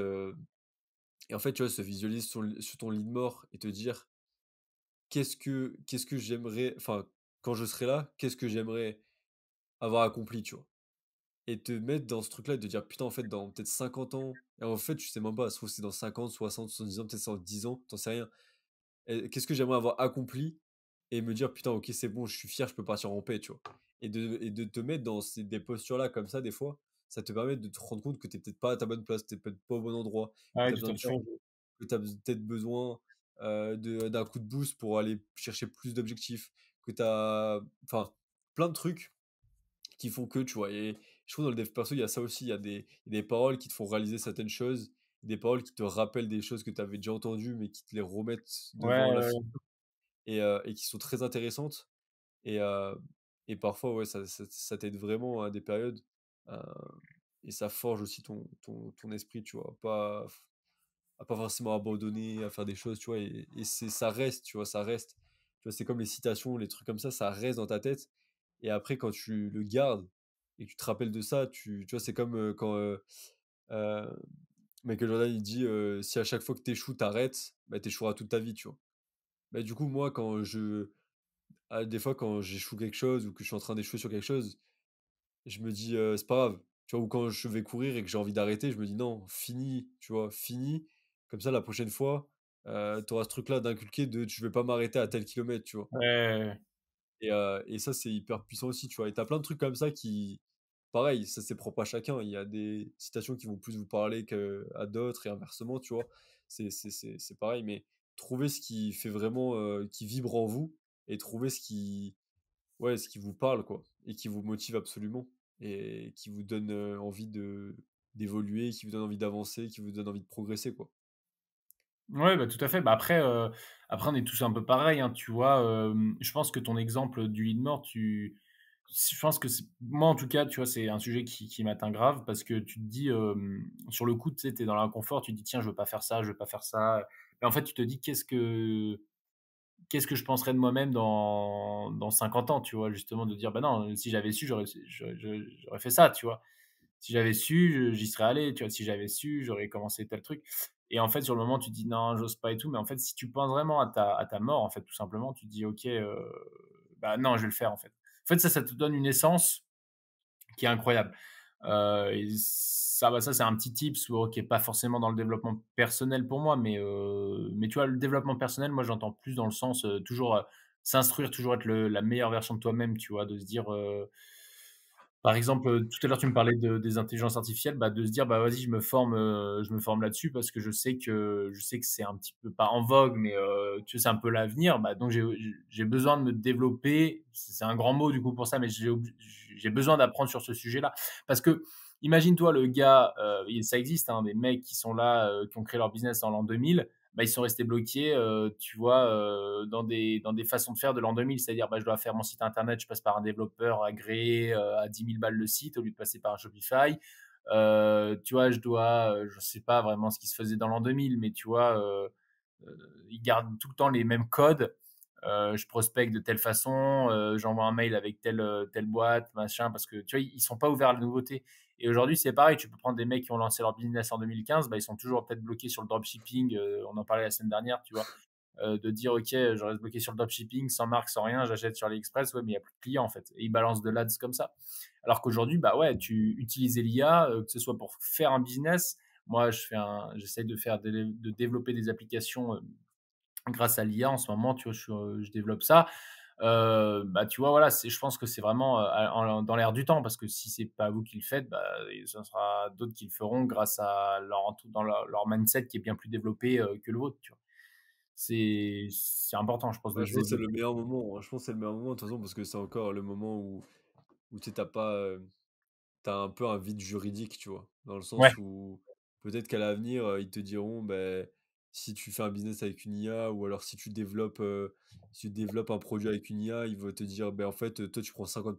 Speaker 2: tu vois, se visualiser sur ton lit de mort et te dire: «Qu'est-ce que j'aimerais enfin, quand je serai là, qu'est-ce que j'aimerais avoir accompli?» tu vois? Et te mettre dans ce truc-là et te dire: «Putain, en fait, dans peut-être 50 ans» et en fait, tu sais même pas, ça se trouve, c'est dans 50, 60, 70 ans, peut-être c'est dans 10 ans, tu sais rien. Et qu'est-ce que j'aimerais avoir accompli et me dire: «Putain, OK, c'est bon, je suis fier, je peux partir en paix», tu vois? Et de te mettre dans des postures-là comme ça, des fois, ça te permet de te rendre compte que tu es peut-être pas à ta bonne place, tu es peut-être pas au bon endroit, que
Speaker 1: Ouais,
Speaker 2: tu as
Speaker 1: tout
Speaker 2: besoin
Speaker 1: à
Speaker 2: de
Speaker 1: fait.
Speaker 2: changer, que tu as peut-être besoin, d'un coup de boost pour aller chercher plus d'objectifs, que tu as enfin, plein de trucs qui font que, tu vois? Et je trouve dans le dev perso, il y a ça aussi, il y a des paroles qui te font réaliser certaines choses, des paroles qui te rappellent des choses que tu avais déjà entendues, mais qui te les remettent
Speaker 1: Ouais,
Speaker 2: devant la
Speaker 1: ouais,
Speaker 2: fi
Speaker 1: ouais.
Speaker 2: et qui sont très intéressantes et heu et parfois, ouais, ça t'aide vraiment à des périodes, heu et ça forge aussi ton esprit, tu vois? À pas forcément abandonner, à faire des choses, tu vois? Et ça reste, tu vois? Ça reste. Tu vois? C'est comme les citations, les trucs comme ça reste dans ta tête et après quand tu le gardes et que tu te rappelles de ça, tu vois? C'est comme, quand, heu, Michael Jordan, il dit, «Si à chaque fois que tu échoues, tu arrêtes, bah, tu échoueras toute ta vie», tu vois? Bah, du coup, moi, des fois, quand j'échoue quelque chose ou que je suis en train d'échouer sur quelque chose, je me dis, «C'est pas grave», tu vois? Ou quand je vais courir et que j'ai envie d'arrêter, je me dis: «Non, finis», tu vois? Finis, comme ça la prochaine fois, tu auras ce truc-là d'inculquer de: «Je vais pas m'arrêter à tel kilomètre», tu vois?
Speaker 1: Ouais,
Speaker 2: Et ça, c'est hyper puissant aussi, tu vois? Et tu plein de trucs comme ça qui pareil, ça, c'est propre à chacun. Il y a des citations qui vont plus vous parler qu'à d'autres et inversement, tu vois? C'est pareil, mais trouver ce qui fait vraiment, qui vibre en vous et trouver ce qui vous parle, quoi et qui vous motive absolument et qui vous donne, envie d'évoluer, qui vous donne envie d'avancer, qui vous donne envie de progresser, quoi.
Speaker 1: ouais, bah, tout à fait. Bah, après on est tous un peu pareils, hein, tu vois? Je pense que ton exemple du lit de mort, je pense que c'est moi, en tout cas, tu vois, c'est un sujet qui m'atteint grave parce que tu te dis, sur le coup, tu sais, tu es dans l'inconfort, tu te dis: «Tiens, je veux pas faire ça, je veux pas faire ça». Et en fait, tu te dis: «Qu'est-ce que je penserais de moi-même dans 50 ans?» Tu vois? Justement de dire: «Bah, non, si j'avais su, j'aurais fait ça», tu vois? Si j'avais su, j'y serais allé, tu vois? Si j'avais su, j'aurais commencé tel truc. Et en fait, sur le moment, tu te dis: «Non, j'ose pas et tout», mais en fait, si tu penses vraiment à ta mort, en fait, tout simplement, tu te dis: «OK, bah, non, je vais le faire», en fait. En fait, ça te donne une essence qui est incroyable. Et ça, bah, ça, c'est un petit tips qui est pas forcément dans le développement personnel pour moi, mais tu vois, le développement personnel, moi, j'entends plus dans le sens, toujours, s'instruire, toujours être la meilleure version de toi-même, tu vois? De se dire, par exemple, tout à l'heure, tu me parlais des intelligences artificielles, bah, de se dire: «Bah, vas-y, je me forme là-dessus parce que je sais que c'est un petit peu pas en vogue, mais tu sais, c'est un peu l'avenir». Bah, donc j'ai besoin de me développer. C'est un grand mot, du coup, pour ça, mais j'ai besoin d'apprendre sur ce sujet-là. Parce que imagine-toi le gars, et ça existe, hein, des mecs qui sont là, qui ont créé leur business en l'an 2000, bah, ils sont restés bloqués, tu vois, dans des façons de faire de l'an 2000. C'est-à-dire, bah, je dois faire mon site internet, je passe par un développeur agréé, à 10 000 balles le site au lieu de passer par un Shopify. Tu vois, je sais pas vraiment ce qui se faisait dans l'an 2000, mais tu vois, ils gardent tout le temps les mêmes codes. Je prospecte de telle façon, j'envoie un mail avec telle boîte, machin, parce que tu vois, ils sont pas ouverts à la nouveauté. Et aujourd'hui, c'est pareil, tu peux prendre des mecs qui ont lancé leur business en 2015, bah, ils sont toujours peut-être bloqués sur le dropshipping, on en parlait la semaine dernière, tu vois? De dire: «OK, je reste bloqué sur le dropshipping, sans marque, sans rien, j'achète sur AliExpress», ouais, mais il y a plus de clients, en fait, et ils balancent de l'ads comme ça. Alors qu'aujourd'hui, bah, ouais, tu utilises l'IA, que ce soit pour faire un business. Moi, j'essaie de développer des applications, grâce à l'IA en ce moment, tu vois? Je développe ça. Bah, tu vois, voilà, je pense que c'est vraiment, dans l'air du temps parce que si c'est pas vous qui le faites, bah, et ce sera d'autres qui le feront grâce à leur mindset qui est bien plus développé, que le vôtre, tu vois? C'est important, je pense, de
Speaker 2: Ouais,
Speaker 1: se
Speaker 2: je pense que c'est le
Speaker 1: développer.
Speaker 2: meilleur moment, hein. Je pense que c'est le meilleur moment de toute façon parce que c'est encore le moment où tu sais, tu un peu un vide juridique, tu vois? Dans le
Speaker 1: Ouais,
Speaker 2: sens où peut-être qu'à l'avenir, ils te diront, ben si tu fais un business avec une IA ou alors si tu développes un produit avec une IA, ils vont te dire: ben en fait, toi, tu prends 50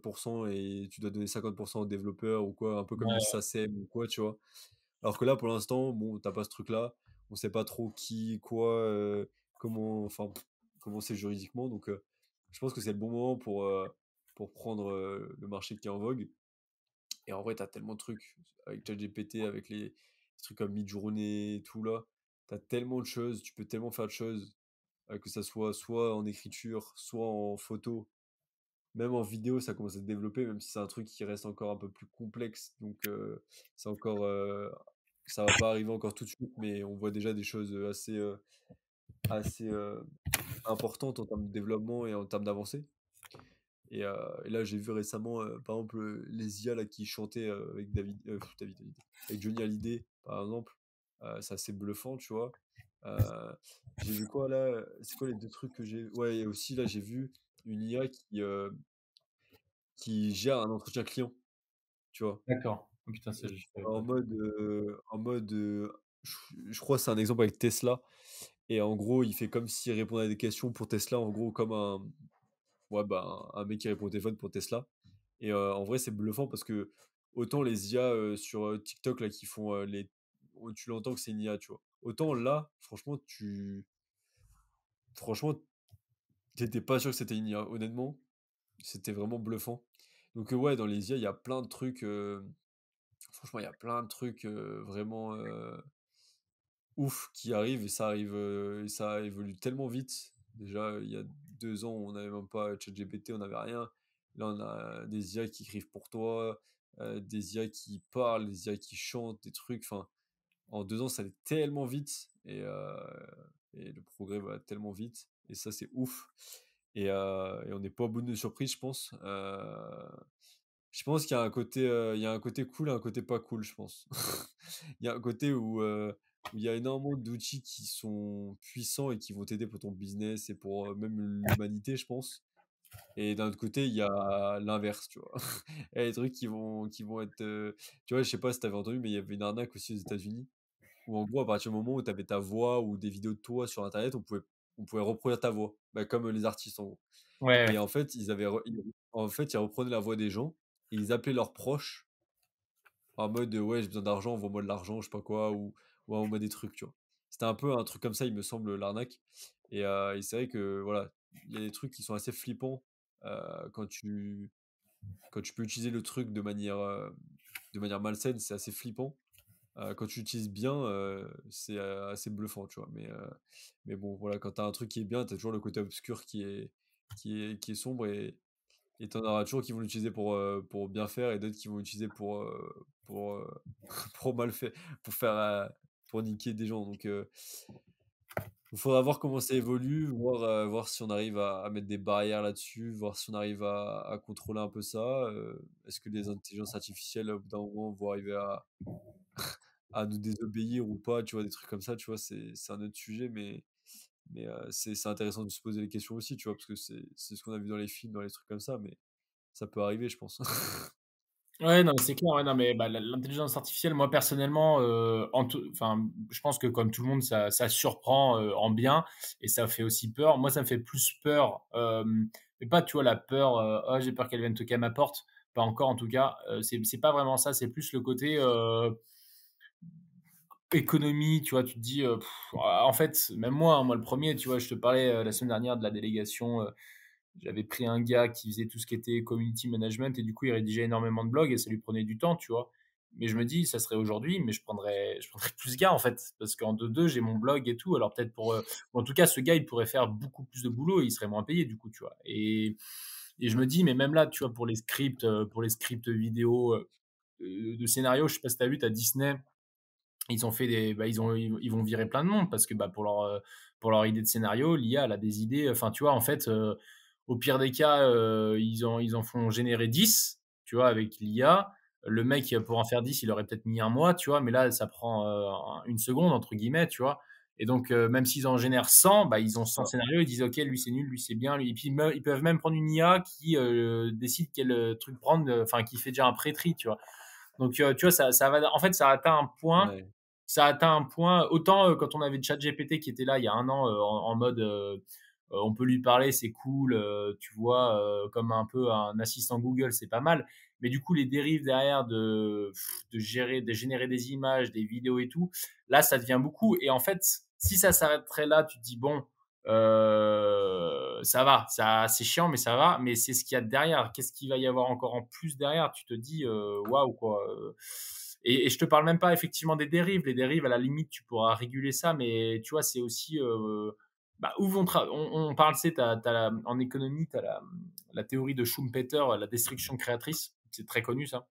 Speaker 2: et tu dois donner 50 aux développeurs ou quoi», un peu comme le
Speaker 1: ouais,
Speaker 2: SACEM ou quoi, tu vois? Alors que là, pour l'instant, bon, t'as pas ce truc-là. On sait pas trop qui, quoi, comment enfin, comment c'est juridiquement donc je pense que c'est le bon moment pour prendre, le marché qui est en vogue. Et en vrai, tu as tellement de trucs avec ChatGPT, avec les trucs comme Midjourney et tout là. Tu as tellement de choses, tu peux tellement faire de choses, que ça soit en écriture, soit en photo, même en vidéo, ça commence à se développer, même si c'est un truc qui reste encore un peu plus complexe. Donc, c'est encore, ça va pas arriver encore tout de suite, mais on voit déjà des choses, assez, importantes en termes de développement et en termes d'avancée. Et là, j'ai vu récemment, par exemple, les IA là qui chantaient, avec David, avec Johnny Hallyday, par exemple. C'est assez bluffant, tu vois? Heu, j'ai vu quoi là? C'est quoi les 2 trucs que j'ai ouais, et aussi là, j'ai vu une IA qui gère un entretien client, tu vois?
Speaker 1: D'accord. Oh putain, ça, je savais
Speaker 2: En
Speaker 1: pas.
Speaker 2: mode, je crois que c'est un exemple avec Tesla, et en gros, il fait comme s'il répondait à des questions pour Tesla, en gros, comme ouais, bah, un mec qui répond au téléphone pour Tesla. Et en vrai, c'est bluffant parce que autant les IA, sur, TikTok là qui font, les tu l'entends que c'est une IA, tu vois? Autant là, franchement, tu pas sûr que c'était une IA. Honnêtement, c'était vraiment bluffant. Donc ouais, dans les IA, il y a plein de trucs, franchement, il y a plein de trucs, vraiment, ouf qui arrivent, et ça arrive, et ça évolue tellement vite. Déjà, il y a 2 ans, on n'avait même pas ChatGPT, on n'avait rien. Là, on a des IA qui écrivent pour toi, des IA qui parlent, des IA qui chantent, des trucs, enfin, en 2 ans, ça allait tellement vite, et le progrès va tellement vite, et ça, c'est ouf. Et on n'est pas au bout de nos surprises, je pense. Je pense qu'il y a un côté, il y a un côté cool et un côté pas cool, je pense. Il y a un côté où il y a énormément d'outils qui sont puissants et qui vont t'aider pour ton business et pour, même l'humanité, je pense. Et d'un autre côté, il y a l'inverse, tu vois? Il y a des trucs qui vont être, tu vois, je sais pas si tu avais entendu, mais il y avait une arnaque aussi aux États-Unis, où en gros, à partir du moment où tu avais ta voix ou des vidéos de toi sur internet, on pouvait reproduire ta voix, bah, comme les artistes, en gros.
Speaker 1: Ouais,
Speaker 2: Et
Speaker 1: ouais.
Speaker 2: en fait, ils reprenaient la voix des gens et ils appelaient leurs proches en mode, «Ouais, j'ai besoin d'argent, envoie-moi de l'argent», je sais pas quoi, ou envoie-moi des trucs, tu vois? C'était un peu un truc comme ça, il me semble, l'arnaque. Et c'est vrai que, voilà, il y a des trucs qui sont assez flippants, quand tu peux utiliser le truc de manière malsaine, c'est assez flippant. Quand tu l'utilises bien, c'est, assez bluffant, tu vois? Mais bon, voilà, quand tu as un truc qui est bien, tu as toujours le côté obscur qui est sombre, et tu en auras toujours qui vont l'utiliser pour bien faire, et d'autres qui vont l'utiliser pour mal faire, pour faire, pour niquer des gens. Donc il faudra voir comment ça évolue, voir si on arrive à mettre des barrières là-dessus, voir si on arrive à contrôler un peu ça. Est-ce que les intelligences artificielles, au bout d'un moment, vont arriver à nous désobéir ou pas? Tu vois? Des trucs comme ça, tu vois? C'est un autre sujet, mais c'est intéressant de se poser les questions aussi, tu vois? Parce que c'est ce qu'on a vu dans les films, dans les trucs comme ça, mais ça peut arriver, je pense.
Speaker 1: Ouais, non, mais c'est clair, ouais, non, mais bah, l'intelligence artificielle, moi, personnellement, enfin, je pense que comme tout le monde, ça surprend, en bien et ça fait aussi peur. Moi, ça me fait plus peur, mais pas, tu vois, la peur, «Oh, j'ai peur qu'elle vienne toquer à ma porte», pas encore en tout cas, c'est pas vraiment ça, c'est plus le côté, économie, tu vois? Tu te dis, en fait, même moi, hein, moi le premier, tu vois? Je te parlais, la semaine dernière de la délégation, j'avais pris un gars qui faisait tout ce qui était community management et du coup, il rédigeait énormément de blogs et ça lui prenait du temps, tu vois? Mais je me dis: «Ça serait aujourd'hui, mais je prendrais plus ce gars, en fait, parce qu'en deux j'ai mon blog et tout». Alors peut-être ou en tout cas, ce gars, il pourrait faire beaucoup plus de boulot et il serait moins payé, du coup, tu vois? Et je me dis: «Mais même là, tu vois, pour les scripts vidéo, de scénario, je sais pas si tu as vu, tu as Disney, ils ont fait ils vont virer plein de monde parce que bah, pour leur idée de scénario, l'IA elle a des idées. Enfin, tu vois, en fait, au pire des cas, ils en font générer 10, tu vois, avec l'IA. Le mec, pour en faire 10, il aurait peut-être mis un mois, tu vois, mais là, ça prend une seconde, entre guillemets, tu vois. Et donc, même s'ils en génèrent 100, bah, ils ont
Speaker 2: C'est
Speaker 1: 100
Speaker 2: ça.
Speaker 1: scénarios, ils disent, OK, lui c'est nul, lui c'est bien, lui. Et puis, ils peuvent même prendre une IA qui décide quel truc prendre, enfin, qui fait déjà un pré-tri, tu vois. Donc, tu vois, ça va, en fait,
Speaker 2: Ouais.
Speaker 1: ça a atteint un point, autant quand on avait ChatGPT qui était là il y a un an, en mode on peut lui parler, c'est cool, tu vois, comme un peu un assistant Google, c'est pas mal. Mais du coup, les dérives derrière de générer des images, des vidéos et tout, là, ça devient beaucoup. Et en fait, si ça s'arrêterait là, tu te dis, bon, Ça va, ça c'est chiant, mais ça va, mais c'est ce qu'il y a derrière. Qu'est-ce qu'il va y avoir encore en plus derrière? Tu te dis, waouh quoi, et je te parle même pas effectivement des dérives. Les dérives, à la limite, tu pourras réguler ça, mais tu vois, c'est aussi, bah, où vont tra on parle, tu sais, tu as la en économie, tu as la théorie de Schumpeter, la destruction créatrice. C'est très connu ça.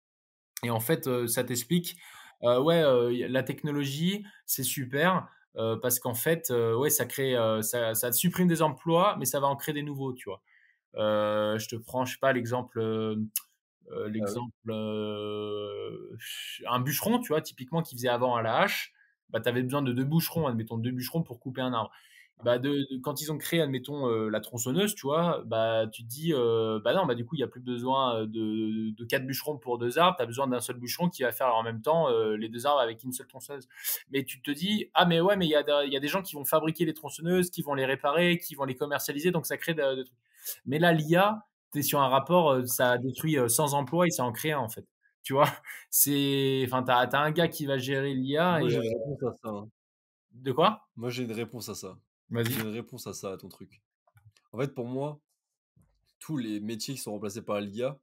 Speaker 1: Et en fait, ça t'explique, ouais, la technologie, c'est super, parce qu'en fait, ouais, ça crée, ça supprime des emplois, mais ça va en créer des nouveaux, tu vois? Je te prends, je sais pas,
Speaker 2: Ah oui?
Speaker 1: l'exemple, un bûcheron, tu vois, typiquement, qui faisait avant à la hache, bah, tu avais besoin de 2 bûcherons, admettons 2 bûcherons pour couper un arbre. Bah, quand ils ont créé, admettons, la tronçonneuse, tu vois, bah, tu te dis, bah, non, bah, du coup, il y a plus besoin, de 4 bûcherons pour 2 arbres, tu as besoin d'un seul bûcheron qui va faire en même temps, les 2 arbres avec une seule tronçonneuse. Mais tu te dis: «Ah mais ouais, mais il y a des gens qui vont fabriquer les tronçonneuses, qui vont les réparer, qui vont les commercialiser», donc ça crée de trucs. Mais là, l'IA, tu es sur un rapport, ça a détruit, 100 emplois et ça en crée un, en fait. Tu vois? Enfin, tu as un gars qui va gérer l'IA
Speaker 2: Moi,
Speaker 1: et
Speaker 2: j'ai une réponse à ça, hein.
Speaker 1: de quoi?
Speaker 2: Moi, j'ai une réponse à ça.
Speaker 1: Vas-y.
Speaker 2: J'ai une réponse à ça, à ton truc. En fait, pour moi, tous les métiers qui sont remplacés par l'IA,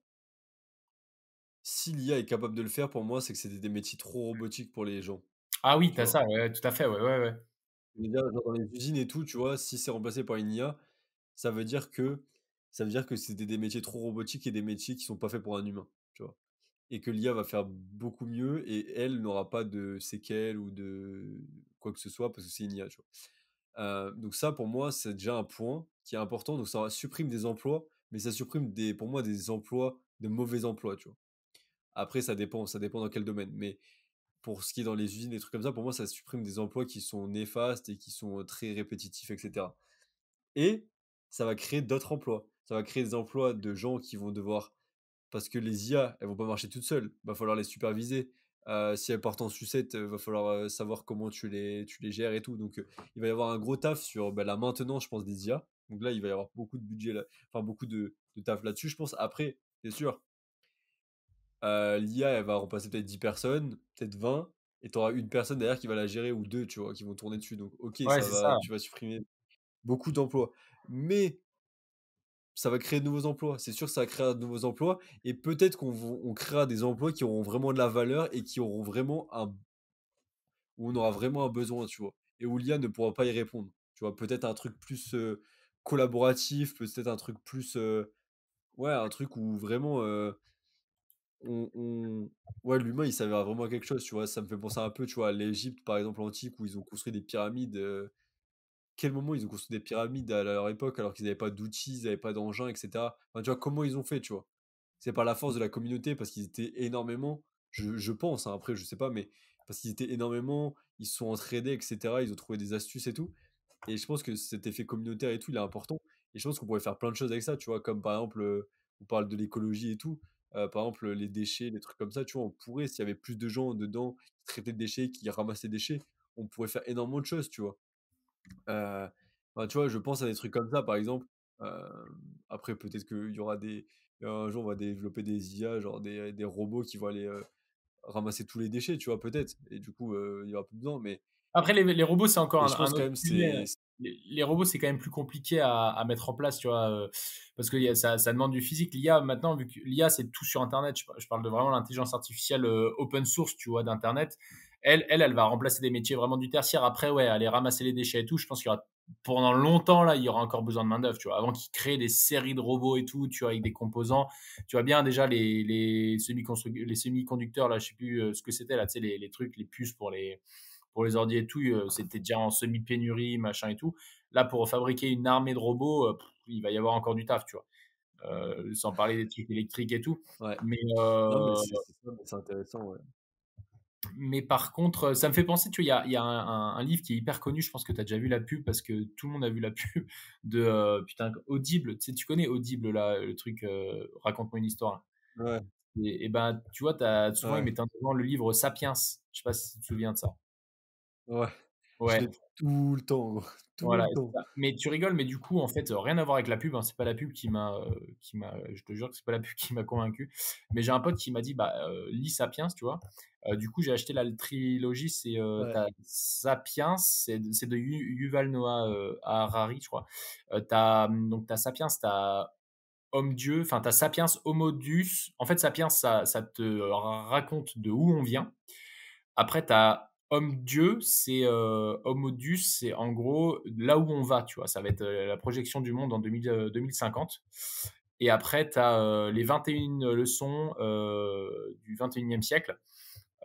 Speaker 2: si l'IA est capable de le faire, pour moi, c'est que c'était des métiers trop robotiques pour les gens,
Speaker 1: Ah oui,
Speaker 2: tu
Speaker 1: tu as
Speaker 2: vois?
Speaker 1: ça, ouais, ouais, tout à fait, ouais, ouais, ouais.
Speaker 2: Je veux dire, genre dans les usines et tout, tu vois, si c'est remplacé par une IA, ça veut dire que ça veut dire que c'était des métiers trop robotiques et des métiers qui sont pas faits pour un humain, tu vois? Et que l'IA va faire beaucoup mieux et elle n'aura pas de séquelles ou de quoi que ce soit parce que c'est une IA, tu vois? Donc ça, pour moi, c'est déjà un point qui est important. Donc ça supprime des emplois, mais ça supprime des pour moi, des emplois, de mauvais emplois, tu vois? Après ça dépend dans quel domaine, mais pour ce qui est dans les usines, des trucs comme ça, pour moi, ça supprime des emplois qui sont néfastes et qui sont, très répétitifs et cetera et ça va créer d'autres emplois. Ça va créer des emplois de gens qui vont devoir parce que les IA, elles vont pas marcher toutes seules, va falloir les superviser. Si elles partent en sucette, va falloir, savoir comment tu les gères et tout. Donc, il va y avoir un gros taf sur, bah, la maintenance, je pense, des IA. Donc là, il va y avoir beaucoup de budget là enfin beaucoup de taf là-dessus, je pense. Après, c'est sûr, l'IA, elle va remplacer peut-être 10 personnes, peut-être 20 et tu auras 1 personne derrière qui va la gérer ou 2 tu vois? Qui vont tourner dessus. Donc OK,
Speaker 1: Ouais, c'est ça.
Speaker 2: tu vas supprimer beaucoup d'emplois. Mais ça va créer de nouveaux emplois. C'est sûr que ça créera de nouveaux emplois et peut-être on créera des emplois qui auront vraiment de la valeur et qui auront vraiment un où on aura vraiment un besoin, tu vois? Et où l'IA ne pourra pas y répondre, tu vois? Peut-être un truc plus, collaboratif, peut-être un truc plus, ouais, un truc où vraiment, on ouais, l'humain, il s'avère vraiment à quelque chose, tu vois? Ça me fait penser un peu, tu vois, à l'Égypte, par exemple, antique, où ils ont construit des pyramides, quel moment ils ont construit des pyramides à leur époque alors qu'ils n'avaient pas d'outils, ils n'avaient pas d'engins et cetera? Enfin, tu vois, comment ils ont fait, tu vois? C'est par la force de la communauté parce qu'ils étaient énormément, je pense, hein, après je sais pas, mais parce qu'ils étaient énormément, ils se sont entraînés et cetera, ils ont trouvé des astuces et tout et je pense que cet effet communautaire et tout, il est important et je pense qu'on pourrait faire plein de choses avec ça, tu vois? Comme par exemple, on parle de l'écologie et tout, par exemple, les déchets, les trucs comme ça, tu vois? On pourrait, s'il y avait plus de gens dedans qui traitaient de déchets, qui ramassaient des déchets, on pourrait faire énormément de choses, tu vois? Enfin, tu vois, je pense à des trucs comme ça, par exemple. Après, peut-être qu'il y aura un jour, on va développer des IA, genre des robots qui vont aller ramasser tous les déchets, tu vois, peut-être. Et du coup, il y aura plus besoin.
Speaker 1: Après, les robots, c'est encore
Speaker 2: Mais je
Speaker 1: un
Speaker 2: pense quand
Speaker 1: autre
Speaker 2: même,
Speaker 1: sujet. Les robots, c'est quand même plus compliqué à mettre en place, tu vois, parce que ça demande du physique. L'IA, maintenant, vu que l'IA, c'est tout sur Internet, je parle de vraiment l'intelligence artificielle open source, tu vois, d'Internet. Elle va remplacer des métiers vraiment du tertiaire. Après, ouais, aller ramasser les déchets et tout, je pense qu'il y aura, pendant longtemps, là, il y aura encore besoin de main-d'œuvre, tu vois, avant qu'ils créent des séries de robots et tout, tu vois, avec des composants. Tu vois bien déjà les semi-conducteurs, là, je sais plus ce que c'était, là, tu sais, les trucs, les puces pour les ordi et tout, c'était déjà en semi-pénurie, machin et tout. Là, pour fabriquer une armée de robots, il va y avoir encore du taf, tu vois. Sans parler des trucs électriques et tout.
Speaker 2: ouais.
Speaker 1: Mais,
Speaker 2: Non, mais c'est ça, mais c'est intéressant, ouais.
Speaker 1: mais par contre, ça me fait penser, tu vois, il y a un livre qui est hyper connu, je pense que tu as déjà vu la pub parce que tout le monde a vu la pub de putain, Audible. Tu sais, tu connais Audible, là, le truc Raconte-moi une histoire.
Speaker 2: Ouais,
Speaker 1: Et ben, souvent, ils
Speaker 2: ouais,
Speaker 1: mettent en avant le livre Sapiens. Je sais pas si tu te souviens de ça.
Speaker 2: ouais. Je
Speaker 1: Ouais.
Speaker 2: l'ai tout le temps, gros, tout
Speaker 1: Voilà,
Speaker 2: le
Speaker 1: c'est
Speaker 2: temps.
Speaker 1: ça. Mais tu rigoles, mais du coup, en fait, rien à voir avec la pub, hein. C'est pas la pub je te jure que c'est pas la pub qui m'a convaincu. Mais j'ai un pote qui m'a dit: «Bah, lis Sapiens», tu vois? Du coup, j'ai acheté la trilogie, tu
Speaker 2: Ouais,
Speaker 1: Sapiens, c'est de Yuval Noah, Harari, je crois. Donc tu Sapiens, tu Homme Dieu, enfin, tu Sapiens, Homo Deus. En fait, Sapiens, ça te raconte de où on vient. Après, tu as homme-dieu, homo deus, c'est en gros là où on va, tu vois? Ça va être, la projection du monde en 2050 et après tu as, les 21 leçons, du 21e siècle,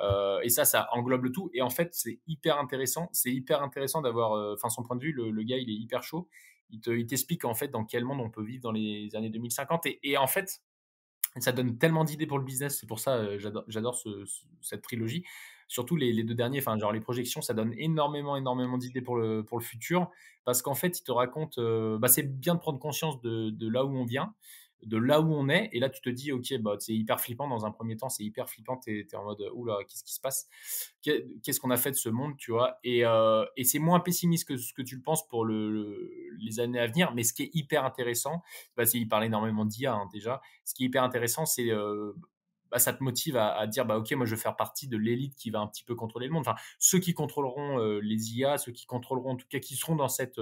Speaker 1: et ça englobe le tout et en fait, c'est hyper intéressant. C'est hyper intéressant d'avoir, enfin son point de vue, le gars, il est hyper chaud. Il t'explique en fait dans quel monde on peut vivre dans les années 2050 et en fait, ça donne tellement d'idées pour le business, c'est pour ça, j'adore cette trilogie. Surtout les 2 derniers, enfin, genre les projections, ça donne énormément d'idées pour le futur. Parce qu'en fait, ils te racontent, bah, c'est bien de prendre conscience de là où on vient, de là où on est et là tu te dis: «OK, bah, c'est hyper flippant dans un premier temps, c'est hyper flippant». Tu es en mode: «Ouh là, qu'est-ce qui se passe? Qu'est-ce qu'on a fait de ce monde?» tu vois? Et c'est moins pessimiste que ce que tu le penses pour les années à venir, mais ce qui est hyper intéressant, bah, c'est il parle énormément d'IA, hein, déjà. Ce qui est hyper intéressant, c'est bah, ça te motive à dire bah, ok, moi je veux faire partie de l'élite qui va un petit peu contrôler le monde. Enfin, ceux qui contrôleront les IA, ceux qui contrôleront en tout cas, qui seront dans cette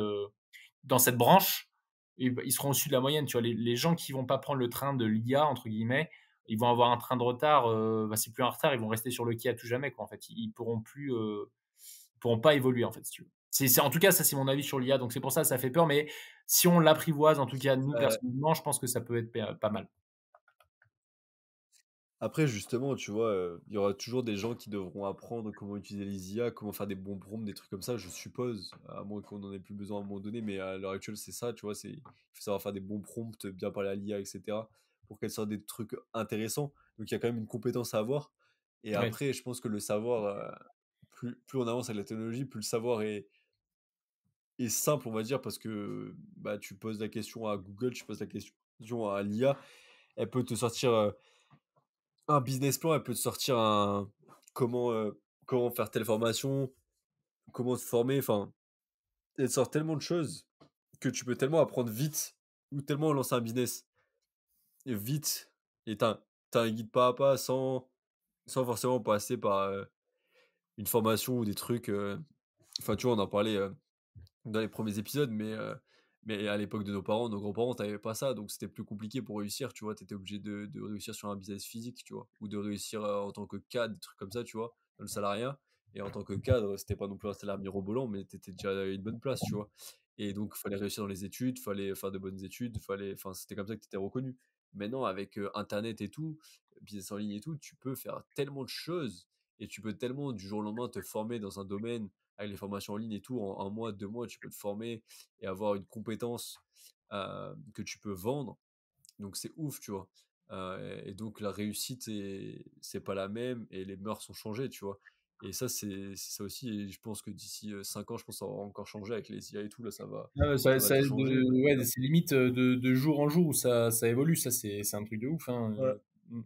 Speaker 1: branche, et, bah, ils seront au-dessus de la moyenne. Tu vois, les gens qui vont pas prendre le train de l'IA, entre guillemets, ils vont avoir un train de retard. Bah, c'est plus un retard, ils vont rester sur le quai à tout jamais. Quoi, en fait, ils pourront plus, ils pourront pas évoluer en fait, si tu veux. En tout cas, ça c'est mon avis sur l'IA, donc c'est pour ça que ça fait peur. Mais si on l'apprivoise, en tout cas nous
Speaker 2: heu,
Speaker 1: personnellement, je pense que ça peut être pas mal.
Speaker 2: après justement, tu vois, il y aura toujours des gens qui devront apprendre comment utiliser les IA, comment faire des bons prompts, des trucs comme ça, je suppose, à moins qu'on en ait plus besoin à un moment donné, mais à l'heure actuelle, c'est ça, tu vois? Il faut savoir faire des bons prompts, bien parler à l'IA et cetera, pour qu'elle sorte des trucs intéressants. Donc il y a quand même une compétence à avoir et
Speaker 1: Ouais.
Speaker 2: après je pense que le savoir, plus on avance avec la technologie, plus le savoir est simple, on va dire, parce que, bah, tu poses la question à Google, tu poses la question à l'IA, elle peut te sortir, un business plan, elle peut te sortir un comment, comment faire telle formation, comment te former, enfin, elle te sort tellement de choses que tu peux tellement apprendre vite ou tellement lancer un business vite et tu un guide pas à pas sans forcément passer par, une formation ou des trucs, enfin, tu vois, on en parlait, dans les premiers épisodes, mais à l'époque de nos parents, nos grands-parents, tu pas ça, donc c'était plus compliqué pour réussir, tu vois? Tu étais obligé de réussir sur un business physique, tu vois? Ou de réussir, en tant que cadre, des trucs comme ça, tu vois? Dans le salariat et en tant que cadre, c'était pas non plus un salaire mirobolant, mais tu étais déjà à une bonne place, tu vois? Et donc fallait réussir dans les études, fallait faire de bonnes études, fallait enfin, c'était comme ça que tu étais reconnu. Maintenant avec, internet et tout, business en ligne et tout, tu peux faire tellement de choses et tu peux tellement du jour au lendemain te former dans un domaine avec les formations en ligne et tout, en 1 mois, 2 mois, tu peux te former et avoir une compétence, que tu peux vendre. Donc c'est ouf, tu vois? Et donc la réussite c'est pas la même et les mœurs sont changées, tu vois? Et ça, c'est ça aussi et je pense que d'ici, 5 ans, je pense que ça aura encore changé avec les IA et tout, là,
Speaker 1: Ah ouais,
Speaker 2: ça va tout changer.
Speaker 1: ouais, c'est limite, de jour en jour où ça évolue, ça c'est un truc de ouf, hein,
Speaker 2: Ouais.
Speaker 1: mmh.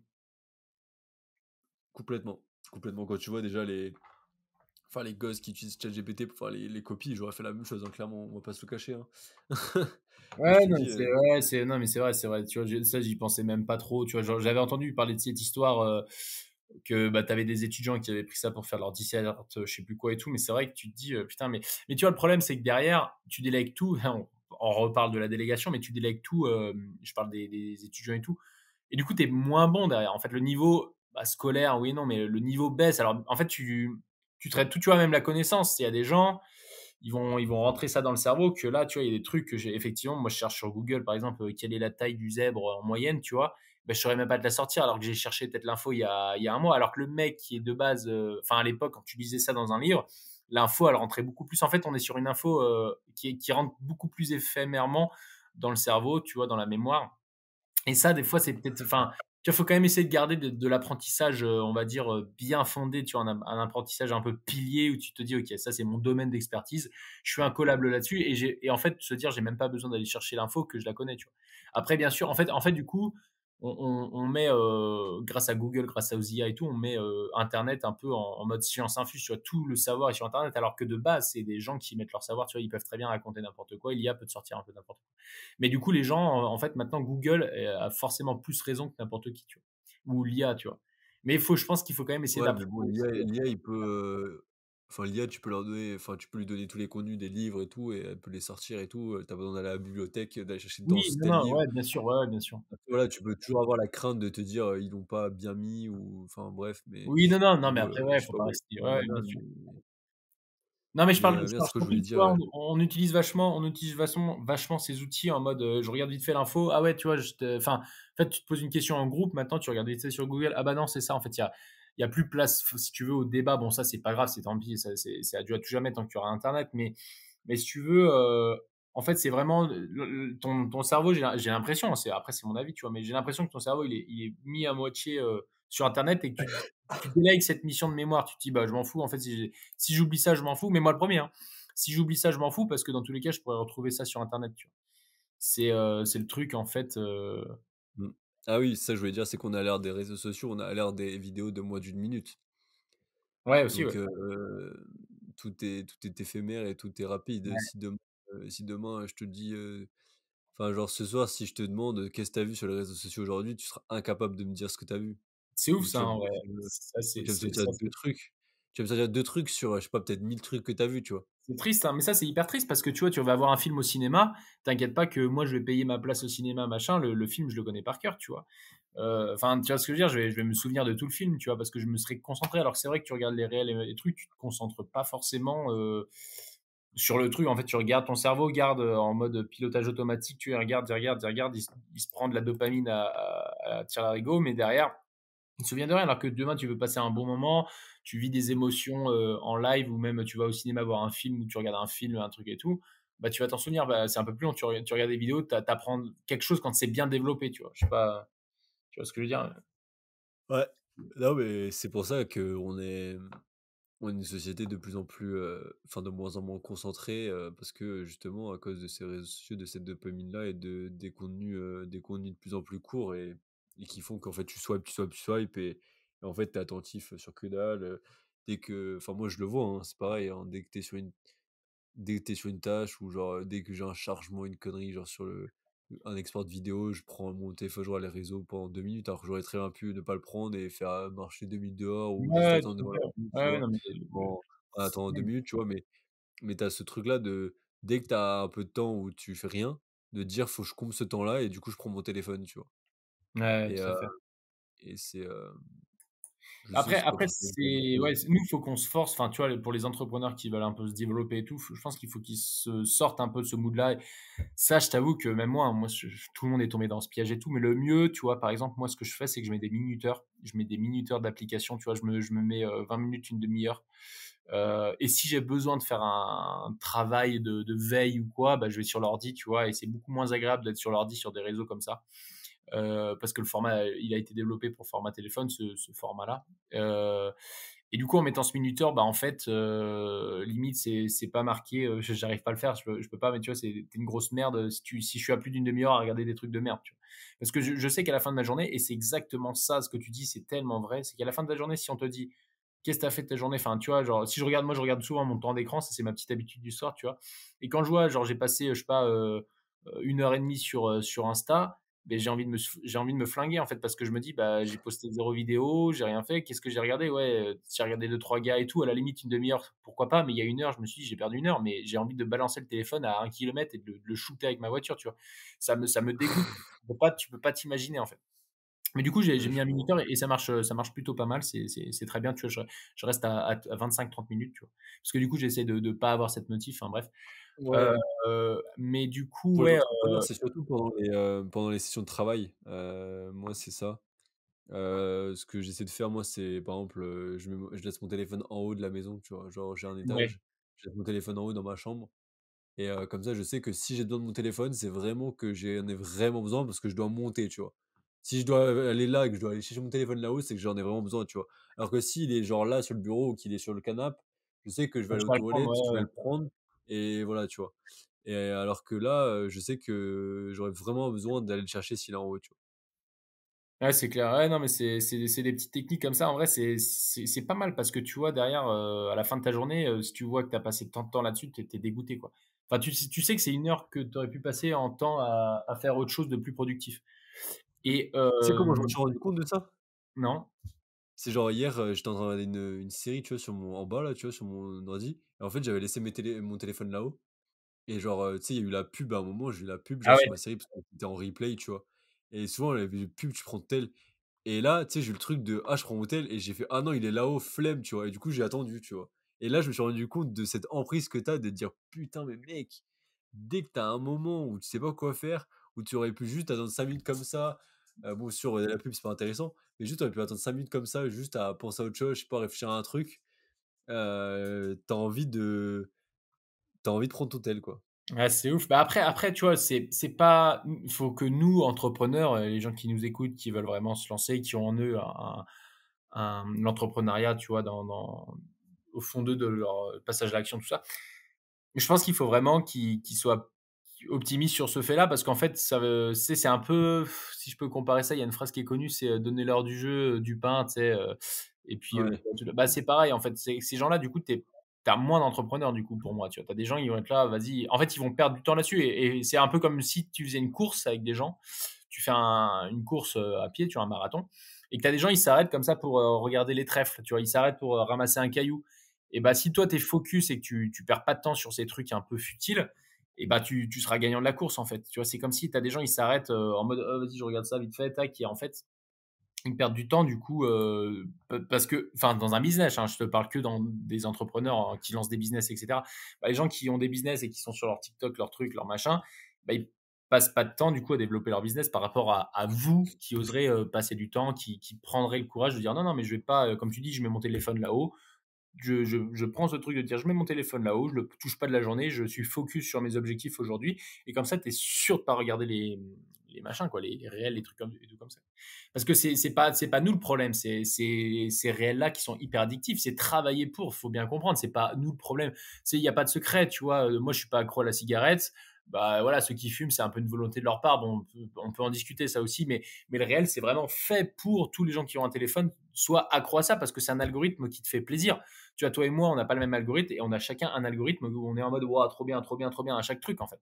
Speaker 2: Complètement, complètement. Quand tu vois déjà les gosses qui utilisent ChatGPT pour faire les copies, j'aurais fait la même chose, hein, clairement, on va pas se le cacher, hein. Moi, je
Speaker 1: Ouais,
Speaker 2: te
Speaker 1: non, mais
Speaker 2: dis,
Speaker 1: non, mais c'est vrai, tu vois? Ça, j'y pensais même pas trop, tu vois? Genre, j'avais entendu parler de cette histoire, que, bah, tu avais des étudiants qui avaient pris ça pour faire leur dissert, je sais plus quoi et tout, mais c'est vrai que tu te dis, putain, mais tu vois, le problème, c'est que derrière, tu délègues tout, on reparle de la délégation, mais tu délègues tout, je parle des étudiants et tout, et du coup, tu es moins bon derrière. En fait, le niveau, bah, scolaire, oui et non, mais le niveau baisse. Alors, en fait, tu traites tout, tu vois? Même la connaissance, il y a des gens, ils vont rentrer ça dans le cerveau que là, tu vois, il y a des trucs que j'ai effectivement, moi, je cherche sur Google, par exemple, quelle est la taille du zèbre en moyenne, tu vois? Ben, je saurais même pas te la sortir alors que j'ai cherché peut-être l'info il y a un mois. Alors que le mec qui est de base, enfin, à l'époque, quand tu lisais ça dans un livre, l'info, elle rentrait beaucoup plus. En fait, on est sur une info qui rentre beaucoup plus éphémèrement dans le cerveau, tu vois, dans la mémoire. Et ça, des fois, c'est peut-être, enfin, tu vois, faut quand même essayer de garder de l'apprentissage, on va dire, bien fondé, tu vois, un apprentissage un peu pilier où tu te dis: «OK, ça, c'est mon domaine d'expertise, je suis incollable là-dessus» et en fait, se dire: «J'ai même pas besoin d'aller chercher l'info que je la connais», tu vois? Après, bien sûr, en fait, du coup, on met, grâce à Google, grâce aux IA et tout, on met, internet un peu en mode science infuse, tu vois? Tout le savoir est sur internet, alors que de base, c'est des gens qui mettent leur savoir, tu vois? Ils peuvent très bien raconter n'importe quoi, l'IA peut te sortir un peu n'importe quoi. Mais du coup, les gens, en fait, maintenant, Google, a forcément plus raison que n'importe qui, tu vois? Ou l'IA, tu vois? Mais je pense qu'il faut quand même essayer
Speaker 2: Ouais, mais bon,
Speaker 1: d'apprendre aussi,
Speaker 2: l'IA, il peut, enfin l'IA, tu peux leur donner enfin, tu peux lui donner tous les contenus des livres et tout et elle peut les sortir et tout, tu pas besoin d'aller à la bibliothèque, d'aller chercher
Speaker 1: oui,
Speaker 2: dans
Speaker 1: non,
Speaker 2: tel
Speaker 1: non,
Speaker 2: livre.
Speaker 1: ouais, bien sûr, ouais, ouais, bien sûr.
Speaker 2: Après voilà, tu peux toujours avoir la crainte de te dire, «Ils l'ont pas bien mis» ou enfin bref, mais
Speaker 1: Oui, non, non, non, mais
Speaker 2: ou,
Speaker 1: après,
Speaker 2: je
Speaker 1: ouais,
Speaker 2: sais
Speaker 1: faut
Speaker 2: pas
Speaker 1: pas
Speaker 2: quoi,
Speaker 1: rester ouais, ouais, bien
Speaker 2: nanana,
Speaker 1: sûr. Non, mais je
Speaker 2: merde,
Speaker 1: parle
Speaker 2: c'est quoi je
Speaker 1: surtout
Speaker 2: voulais
Speaker 1: que, tu
Speaker 2: dire,
Speaker 1: vois, on utilise vachement ces outils en mode, je regarde vite fait l'info, ah ouais, tu vois, enfin, en fait, tu te poses une question en groupe, maintenant tu regardes vite fait sur Google, ah bah non, c'est ça, en fait, il y a plus place, si tu veux, au débat. Bon, ça, c'est pas grave, c'est tant pis, ça, c'est adieu à tout jamais tant qu'il y aura internet, mais si tu veux, en fait, c'est vraiment ton cerveau, j'ai l'impression, après c'est mon avis, tu vois, mais j'ai l'impression que ton cerveau, il est mis à moitié, sur internet et que tu délègues cette mission de mémoire. Tu te dis: «Bah, je m'en fous, en fait, si j'oublie ça, je m'en fous», mais moi le premier, hein. Si j'oublie ça, je m'en fous parce que dans tous les cas, je pourrais retrouver ça sur internet, tu vois? C'est le truc, en fait,
Speaker 2: mmh. Ah oui, ça je voulais dire, c'est qu'on a l'ère des réseaux sociaux, on a l'ère des vidéos de moins d'une minute.
Speaker 1: ouais, aussi,
Speaker 2: Donc
Speaker 1: ouais.
Speaker 2: tout est éphémère et tout est rapide.
Speaker 1: Ouais.
Speaker 2: Si demain, je te dis, enfin genre ce soir, si je te demande, «Qu'est-ce que tu as vu sur les réseaux sociaux aujourd'hui?» tu seras incapable de me dire ce que tu as vu.
Speaker 1: C'est ouf
Speaker 2: Ou
Speaker 1: ça, en vrai.
Speaker 2: me
Speaker 1: Ça,
Speaker 2: ou
Speaker 1: c'est
Speaker 2: tu vas me
Speaker 1: c'est
Speaker 2: sortir
Speaker 1: ça,
Speaker 2: 2 trucs. Tu vas me sortir 2 trucs sur, je sais pas, peut-être 1000 trucs que tu as vus, tu vois?
Speaker 1: c'est triste, hein, mais ça, c'est hyper triste parce que, tu vois, tu vas voir un film au cinéma, t'inquiète pas que moi, je vais payer ma place au cinéma, machin, le film, je le connais par cœur, tu vois? Enfin, tu vois ce que je veux dire? Je vais me souvenir de tout le film, tu vois? Parce que je me serai concentré. Alors que c'est vrai que tu regardes les réels et les trucs, tu te concentres pas forcément, sur le truc. En fait, tu regardes ton cerveau garde, en mode pilotage automatique, tu regardes, il regarde, il regarde, il se prend de la dopamine à tire-larigot, mais derrière, il se souvient de rien. Alors que demain, tu veux passer un bon moment, tu vis des émotions, en live ou même tu vas au cinéma voir un film ou tu regardes un film, un truc et tout, bah, tu vas t'en souvenir. Bah, c'est un peu plus long. Tu regardes des vidéos, tu apprends quelque chose quand c'est bien développé, tu vois? Je sais pas, tu vois ce que je veux dire?
Speaker 2: Ouais. Non, mais c'est pour ça on est une société de plus en plus, enfin de moins en moins concentrée, parce que justement à cause de ces réseaux sociaux, de cette dopamine-là et des contenus de plus en plus courts et qui font qu'en fait tu swipes, tu swipes, tu swipes et en fait tu es attentif sur que dalle, dès que enfin moi je le vois, hein, c'est pareil, hein, dès que tu es sur une tâche ou genre, dès que j'ai un chargement, une connerie, genre sur un export de vidéo, je prends mon téléphone, je regarde les réseaux pendant 2 minutes, alors que j'aurais très bien pu ne pas le prendre et faire, marcher 2 minutes dehors ou juste
Speaker 1: Ouais,
Speaker 2: attendre
Speaker 1: tout à
Speaker 2: devant
Speaker 1: fait.
Speaker 2: l'ordi, tu
Speaker 1: Ouais, ouais,
Speaker 2: vois?
Speaker 1: non, mais
Speaker 2: En
Speaker 1: c'est
Speaker 2: attendant 2
Speaker 1: dingue.
Speaker 2: minutes, tu vois? Mais tu as ce truc-là de dès que tu as un peu de temps où tu fais rien, de dire: «Faut que je comble ce temps-là» et du coup, je prends mon téléphone, tu vois?
Speaker 1: Ouais,
Speaker 2: Et
Speaker 1: tout à fait.
Speaker 2: c'est, je sais,
Speaker 1: Après
Speaker 2: c'est pas
Speaker 1: après
Speaker 2: forcément
Speaker 1: c'est ouais, nous, il faut qu'on se force, enfin, tu vois, pour les entrepreneurs qui veulent un peu se développer et tout, je pense qu'il faut qu'ils se sortent un peu de ce mood-là. Et ça, je t'avoue que même moi, hein, moi, tout le monde est tombé dans ce piège et tout, mais le mieux, tu vois, par exemple, moi, ce que je fais, c'est que je mets des minuteurs. Je mets des minuteurs d'application, tu vois, je me mets 20 minutes, une demi-heure. Et si j'ai besoin de faire un travail de veille ou quoi, bah, je vais sur l'ordi, tu vois, et c'est beaucoup moins agréable d'être sur l'ordi sur des réseaux comme ça. Parce que le format, il a été développé pour format téléphone, ce format-là. Euh, et du coup, en mettant ce minuteur, bah, en fait, limite, c'est pas marqué, j'arrive pas à le faire, je peux pas, mais tu vois, c'est une grosse merde si je suis à plus d'une demi-heure à regarder des trucs de merde, tu vois. Parce que je sais qu'à la fin de ma journée, et c'est exactement ça, ce que tu dis, c'est tellement vrai, c'est qu'à la fin de ta journée, si on te dit, qu'est-ce que tu as fait de ta journée? Enfin, tu vois, genre, si je regarde, moi, je regarde souvent mon temps d'écran, ça, c'est ma petite habitude du soir, tu vois. Et quand je vois, genre, j'ai passé, je sais pas, 1 heure et demie sur Insta, ben j'ai envie de me flinguer, en fait, parce que je me dis, bah, j'ai posté zéro vidéo, j'ai rien fait. Qu'est-ce que j'ai regardé? Ouais, j'ai regardé deux trois gars et tout, à la limite une demi-heure, pourquoi pas, mais il y a 1 heure, je me suis dit, j'ai perdu 1 heure, mais j'ai envie de balancer le téléphone à 1 kilomètre et de le shooter avec ma voiture, tu vois. Ça me dégoûte. Tu peux pas t'imaginer, en fait. Mais du coup, j'ai
Speaker 2: ouais,
Speaker 1: mis
Speaker 2: je
Speaker 1: un
Speaker 2: comprends.
Speaker 1: minuteur et ça marche plutôt pas mal. C'est très bien, tu vois. Je reste à 25-30 minutes, tu vois. Parce que du coup, j'essaie de pas avoir cette notif, enfin bref. Heu,
Speaker 2: Ouais.
Speaker 1: mais du coup,
Speaker 2: Pour les
Speaker 1: ouais,
Speaker 2: entrepreneurs, c'est surtout pendant les sessions de travail. Moi, c'est ça. Ce que j'essaie de faire, moi, c'est par exemple, je laisse mon téléphone en haut de la maison, tu vois? Genre, j'ai un
Speaker 1: ouais,
Speaker 2: étage, je laisse mon téléphone en haut dans ma chambre et comme ça, je sais que si j'ai besoin de mon téléphone, c'est vraiment que j'en ai vraiment besoin parce que je dois monter, tu vois? Si je dois, aller là et que je dois aller chercher mon téléphone là-haut, c'est que j'en ai vraiment besoin, tu vois? Alors que s'il est genre là sur le bureau ou qu'il est sur le canapé, je sais que je vais
Speaker 1: bah,
Speaker 2: aller
Speaker 1: tu
Speaker 2: aux
Speaker 1: vas le prendre,
Speaker 2: toilettes, je
Speaker 1: ouais,
Speaker 2: vais
Speaker 1: ouais.
Speaker 2: le prendre et voilà, tu vois? Et alors que là, je sais que j'aurais vraiment besoin d'aller le chercher s'il est en haut, tu vois?
Speaker 1: Ouais, c'est clair. Ouais, non, mais c'est des petites techniques comme ça. En vrai, c'est pas mal parce que tu vois derrière, à la fin de ta journée, si tu vois que tu as passé tant de temps là-dessus, tu es dégoûté, quoi. Enfin, tu sais que c'est 1 heure que tu aurais pu passer en temps à faire autre chose de plus productif
Speaker 2: Mmh.
Speaker 1: et
Speaker 2: Tu sais comment je me suis rendu compte de ça?
Speaker 1: non?
Speaker 2: C'est genre hier, j'étais en train de regarder une série, tu vois, sur mon en bas là, tu vois, sur mon ordi et en fait, j'avais laissé mon téléphone là-haut et genre, tu sais, il y a eu la pub à un moment, j'ai eu la pub
Speaker 1: Ah
Speaker 2: genre
Speaker 1: ouais.
Speaker 2: sur ma série parce qu'elle était en replay, tu vois? Et souvent, il y avait une pub, tu prends tel et là, tu sais, j'ai eu le truc de: «Ah, je prends mon tel» et j'ai fait: «Ah non, il est là-haut, flemme», tu vois? Et du coup, j'ai attendu, tu vois? Et là, je me suis rendu compte de cette emprise que tu as de te dire: «Putain, mais mec, dès que tu as un moment où tu sais pas quoi faire, où tu aurais pu juste attendre 5 minutes comme ça», bon, sur, la pub, c'est pas intéressant, mais juste, tu aurais pu attendre 5 minutes comme ça, juste à penser à autre chose, je sais pas, réfléchir à un truc, tu envie de prendre ton tel, quoi.
Speaker 1: Ouais, c'est ouf. Bah, après, tu vois, c'est pas il faut que nous, entrepreneurs, les gens qui nous écoutent, qui veulent vraiment se lancer, qui ont en eux l'entrepreneuriat, tu vois, au fond d'eux, de leur passage à l'action, tout ça. Je pense qu'il faut vraiment qu'ils soient optimistes sur ce fait-là parce qu'en fait, ça veut c'est un peu si je peux comparer ça, il y a une phrase qui est connue, c'est, «Donnez-leur du jeu, du pain», tu sais, et puis,
Speaker 2: Ouais,
Speaker 1: bah, c'est pareil, en fait, ces gens-là, du coup, tu as moins d'entrepreneurs, du coup, pour moi, tu vois? Tu as des gens, ils vont être là, vas-y en fait, ils vont perdre du temps là-dessus et c'est un peu comme si tu faisais une course avec des gens. Tu fais une course, à pied, tu vois, un marathon et que tu as des gens, ils s'arrêtent comme ça pour, regarder les trèfles, tu vois? Ils s'arrêtent pour, ramasser un caillou et bah, si toi, tu es focus et que tu perds pas de temps sur ces trucs un peu futiles et bah, tu seras gagnant de la course, en fait. Tu vois? C'est comme si tu as des gens, ils s'arrêtent, en mode: «Oh, vas-y, je regarde ça vite fait, tac» et en fait, ils perdent du temps du coup, parce que enfin dans un business, hein, je te parle que dans des entrepreneurs, hein, qui lancent des business et cetera. Bah, les gens qui ont des business et qui sont sur leur TikTok, leur truc, leur machin, bah, ils passent pas de temps du coup à développer leur business par rapport à vous qui oserez, passer du temps, qui prendrez le courage de dire: «Non, non, mais je vais pas», comme tu dis: «Je mets mon téléphone là-haut». Je prends ce truc de dire: «Je mets mon téléphone là-haut, je le touche pas de la journée, je suis focus sur mes objectifs aujourd'hui» et comme ça, tu es sûr de pas regarder les machins quoi, les réels, les trucs comme les trucs comme ça. Parce que c'est pas nous le problème, c'est ces réels-là qui sont hyper addictifs, c'est travailler pour, faut bien comprendre, c'est pas nous le problème. Il y a pas de secret, tu vois? Moi, je suis pas accro à la cigarette, bah, voilà, ceux qui fument, c'est un peu une volonté de leur part, bon, on peut en discuter ça aussi, mais le réel, c'est vraiment fait pour tous les gens qui ont un téléphone, soient accro à ça parce que c'est un algorithme qui te fait plaisir. Tu vois, toi et moi, on n'a pas le même algorithme et on a chacun un algorithme où on est en mode: «Waouh, trop bien, trop bien, trop bien» à chaque truc, en fait.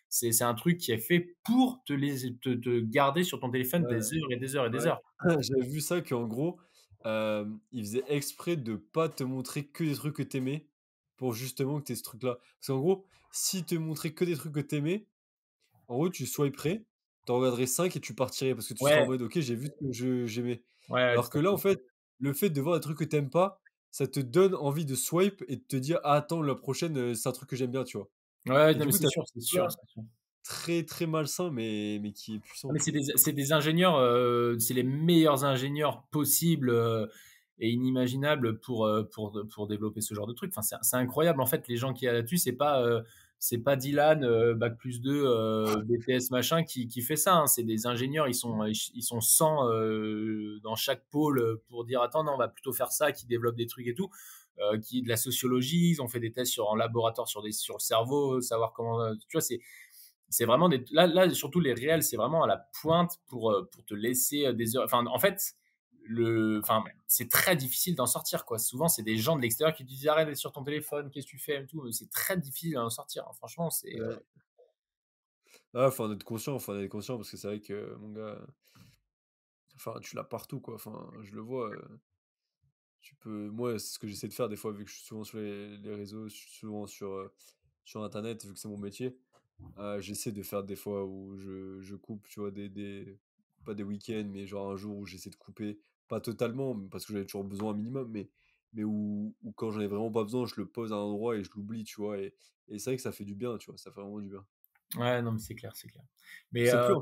Speaker 1: C'est un truc qui est fait pour te garder sur ton téléphone
Speaker 2: ouais,
Speaker 1: des heures et des heures et des
Speaker 2: ouais.
Speaker 1: heures.
Speaker 2: J'avais vu ça qu'en gros, ils faisaient exprès de pas te montrer que des trucs que t'aimais pour justement que tu ce truc-là. Parce qu'en gros, s'ils te montraient que des trucs que t'aimais, en gros, tu swiperais, tu en regarderais 5 et tu partirais parce que tu seras en
Speaker 1: Ouais,
Speaker 2: mode: «OK, j'ai vu ce que je j'aimais».
Speaker 1: ouais, ouais,
Speaker 2: Alors
Speaker 1: tout
Speaker 2: que
Speaker 1: à
Speaker 2: là, en
Speaker 1: fait.
Speaker 2: fait, le fait de voir des trucs que t'aimes pas, ça te donne envie de swipe et de te dire: «Ah attends, la prochaine, c'est un truc que j'aime bien», tu vois?
Speaker 1: Ouais,
Speaker 2: Et
Speaker 1: non,
Speaker 2: du
Speaker 1: mais
Speaker 2: coup,
Speaker 1: c'est
Speaker 2: tu as
Speaker 1: sûr, c'est sûr,
Speaker 2: là
Speaker 1: c'est sûr.
Speaker 2: très, très malsain mais qui est
Speaker 1: Ah,
Speaker 2: puissant,
Speaker 1: mais
Speaker 2: quoi.
Speaker 1: c'est des ingénieurs, c'est les meilleurs ingénieurs possibles, et inimaginables pour développer ce genre de truc. Enfin, c'est incroyable en fait les gens qui y a là-dessus, c'est pas Dylan, bac+2, BTS machin qui fait ça, hein. C'est des ingénieurs, ils sont 100, dans chaque pôle, pour dire: «Attends, non, on va plutôt faire ça», qui développent des trucs et tout, qui de la sociologie, ils ont fait des tests en laboratoire sur le cerveau, savoir comment, tu vois? C'est vraiment là, surtout les réels, c'est vraiment à la pointe pour te laisser des heures. Enfin, en fait, c'est très difficile d'en sortir, quoi. Souvent, c'est des gens de l'extérieur qui te disent arrête d'être sur ton téléphone, qu'est-ce que tu fais et tout. C'est très difficile d'en sortir, hein. Franchement,
Speaker 2: Ouais. Ah, faut en être conscient parce que c'est vrai que mon gars, enfin, tu l'as partout, quoi. Enfin, je le vois, tu peux moi, c'est ce que j'essaie de faire des fois vu que je suis souvent sur les réseaux, je suis souvent sur internet vu que c'est mon métier. J'essaie de faire des fois où je coupe, tu vois, des pas des week-ends, mais genre un jour où j'essaie de couper, pas totalement, parce que j'avais toujours besoin un minimum, mais où quand j'en ai vraiment pas besoin, je le pose à un endroit et je l'oublie, tu vois? Et c'est vrai que ça fait du bien, tu vois? Ça fait vraiment du bien.
Speaker 1: ouais, non, mais c'est clair, c'est clair.
Speaker 2: On
Speaker 1: Mais
Speaker 2: sait plus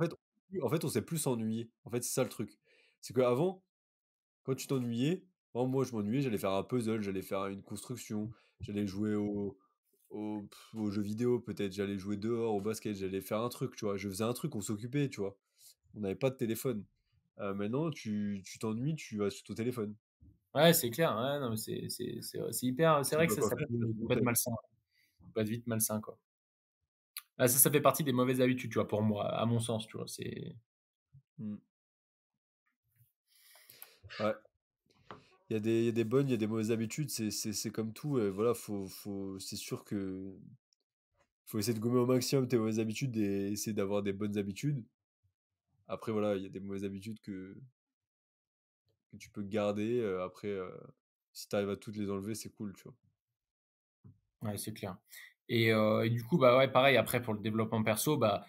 Speaker 2: on sait plus s'ennuyer. En fait, c'est ça le truc. C'est qu'avant, quand tu t'ennuyais, par exemple, moi je m'ennuyais, j'allais faire un puzzle, j'allais faire une construction, j'allais jouer aux jeux vidéo peut-être, j'allais jouer dehors au basket, j'allais faire un truc, tu vois? Je faisais un truc, on s'occupait, tu vois? On n'avait pas de téléphone. Maintenant tu t'ennuies, tu vas sur ton téléphone.
Speaker 1: ouais, c'est clair. Ouais, non, mais c'est hyper.
Speaker 2: Tu
Speaker 1: C'est
Speaker 2: sais
Speaker 1: vrai que
Speaker 2: pas quoi faire, tu restes
Speaker 1: ça
Speaker 2: devant
Speaker 1: peut être
Speaker 2: tel.
Speaker 1: malsain. Ça peut être vite malsain, quoi. Ah, ça fait partie des mauvaises habitudes, tu vois, pour moi, à mon sens, tu vois.
Speaker 2: Mmh. Ouais. Il y a des bonnes, il y a des mauvaises habitudes, c'est comme tout, voilà, c'est sûr que faut essayer de gommer au maximum tes mauvaises habitudes et essayer d'avoir des bonnes habitudes. Après voilà, il y a des mauvaises habitudes que tu peux garder, après, si tu arrives à toutes les enlever, c'est cool, tu vois?
Speaker 1: Ouais, c'est clair. Et du coup, bah, ouais, pareil, après pour le développement perso, bah,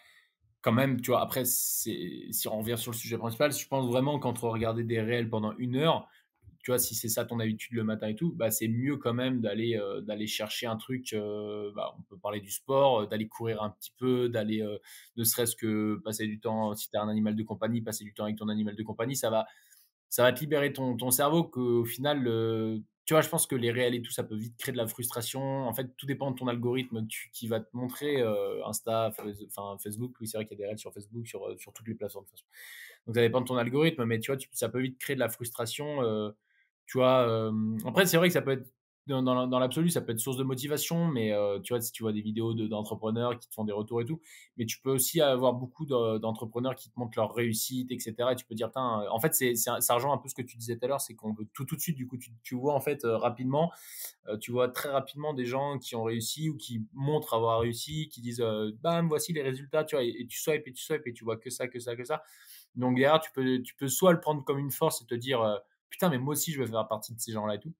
Speaker 1: quand même, tu vois, après, si on revient sur le sujet principal, je pense vraiment qu'entre regarder des réels pendant 1 heure, tu vois, si c'est ça ton habitude le matin et tout, bah, c'est mieux quand même d'aller chercher un truc, bah, on peut parler du sport, d'aller courir un petit peu, d'aller, ne serait-ce que passer du temps, si tu as un animal de compagnie, passer du temps avec ton animal de compagnie, ça va te libérer ton cerveau qu'au final, tu vois, je pense que les réels et tout, ça peut vite créer de la frustration. En fait, tout dépend de ton algorithme qui va te montrer, Insta, enfin Facebook. Oui, c'est vrai qu'il y a des réels sur Facebook, sur toutes les plateformes de toute façon. Donc ça dépend de ton algorithme, mais tu vois, ça peut vite créer de la frustration. Tu vois, après, c'est vrai que ça peut être, dans l'absolu, ça peut être source de motivation, mais tu vois, si tu vois des vidéos d'entrepreneurs qui te font des retours et tout, mais tu peux aussi avoir beaucoup d'entrepreneurs qui te montrent leur réussite, etc. Et tu peux dire, putain, en fait, ça rejoint un peu ce que tu disais tout à l'heure, c'est qu'on veut tout de suite. Du coup, tu vois en fait rapidement, tu vois très rapidement des gens qui ont réussi ou qui montrent avoir réussi, qui disent, bam, voici les résultats, tu vois, et tu swipes et tu swipes et tu vois que ça, que ça, que ça. Donc derrière, tu peux soit le prendre comme une force et te dire, putain, mais moi aussi, je veux faire partie de ces gens-là et tout.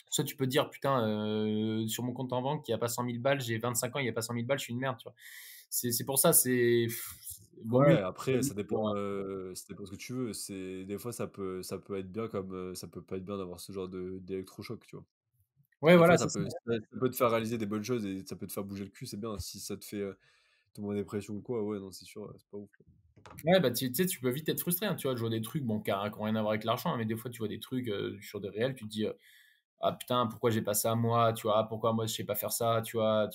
Speaker 1: Soit tu peux te dire, putain, sur mon compte en banque, il n'y a pas 100 000 balles, j'ai 25 ans, il n'y a pas 100 000 balles, je suis une merde, tu vois. C'est pour ça, vaut mieux.
Speaker 2: Ouais, après ça dépend ce que tu veux. Des fois ça peut être bien comme, ça peut pas être bien d'avoir ce genre d'électrochoc, tu vois?
Speaker 1: Ouais,
Speaker 2: Des fois
Speaker 1: voilà,
Speaker 2: ça
Speaker 1: c'est ça.
Speaker 2: peut ça peut te faire réaliser des bonnes choses et ça peut te faire bouger le cul, c'est bien. Si ça te fait, tomber en dépression ou quoi, ouais, non, c'est sûr, c'est pas ouf.
Speaker 1: Ouais, bah, tu sais, tu peux vite être frustré, hein, tu vois? Je vois des trucs, bon, qui ont rien à voir avec l'argent, hein, mais des fois, tu vois des trucs, sur des réels, tu te dis, ah putain, pourquoi j'ai pas ça moi, tu vois? Pourquoi moi je sais pas faire ça, tu vois?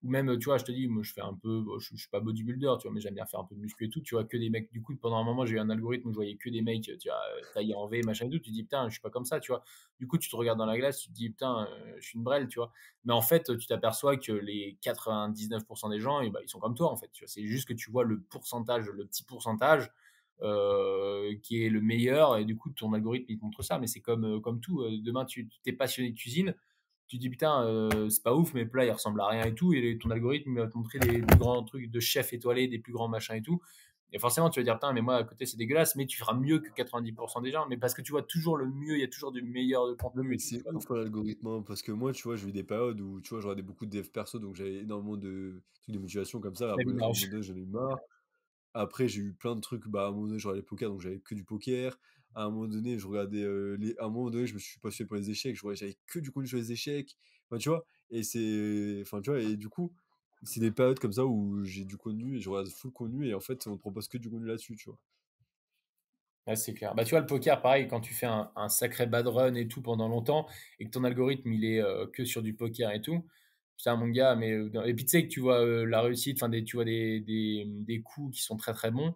Speaker 1: Ou même, tu vois, je te dis, moi je fais un peu, bon, je suis pas bodybuilder, tu vois? Mais j'aime bien faire un peu de muscu et tout, tu vois? Que des mecs, du coup, pendant un moment, j'ai eu un algorithme où je voyais que des mecs, tu vois, taillés en V, machin et tout. Tu te dis: «Putain, je suis pas comme ça», tu vois? Du coup, tu te regardes dans la glace, tu te dis: «Putain, je suis une brêle», tu vois? Mais en fait, tu t'aperçois que les 99 des gens, et bah, ils sont comme toi, en fait, tu vois? C'est juste que tu vois le pourcentage, le petit pourcentage, qui est le meilleur, et du coup ton algorithme il te montre ça. Mais c'est comme tout, demain tu t'es passionné de cuisine, tu dis putain, c'est pas ouf mes plats ils ressemblent à rien et tout, et ton algorithme il va te montrer des plus grands trucs de chef étoilé, des plus grands machins et tout, et forcément tu vas dire putain mais moi à côté c'est dégueulasse, mais tu feras mieux que 90% des gens, mais parce que tu vois toujours le mieux, il y a toujours du meilleur de
Speaker 2: Non,
Speaker 1: contenu
Speaker 2: mais
Speaker 1: et tout,
Speaker 2: c'est
Speaker 1: tu vois.
Speaker 2: ouf hein, l'algorithme, hein, parce que moi, tu vois, j'ai eu des périodes où, tu vois, je regardais beaucoup de dev perso, donc j'avais énormément de trucs de motivation comme ça. À
Speaker 1: La vie
Speaker 2: un
Speaker 1: marche.
Speaker 2: moment donné, j'en ai eu marre. Après, j'ai eu plein de trucs, bah, à un moment donné, je regardais le poker, donc j'avais que du poker. À un moment donné, je regardais, à un moment donné, je me suis passionné pour les échecs, j'avais que du contenu sur les échecs. Enfin, tu vois? Enfin, tu vois? Et du coup, c'est des périodes comme ça où j'ai du contenu et je regarde full contenu et en fait, on te propose que du contenu là-dessus, tu vois?
Speaker 1: Ouais, c'est clair. Bah, tu vois, le poker, pareil, quand tu fais un sacré bad run et tout pendant longtemps, et que ton algorithme, il est que sur du poker et tout, putain, mon gars, mais. Et puis, tu sais, que tu vois la réussite, enfin, tu vois des coups qui sont très, très bons,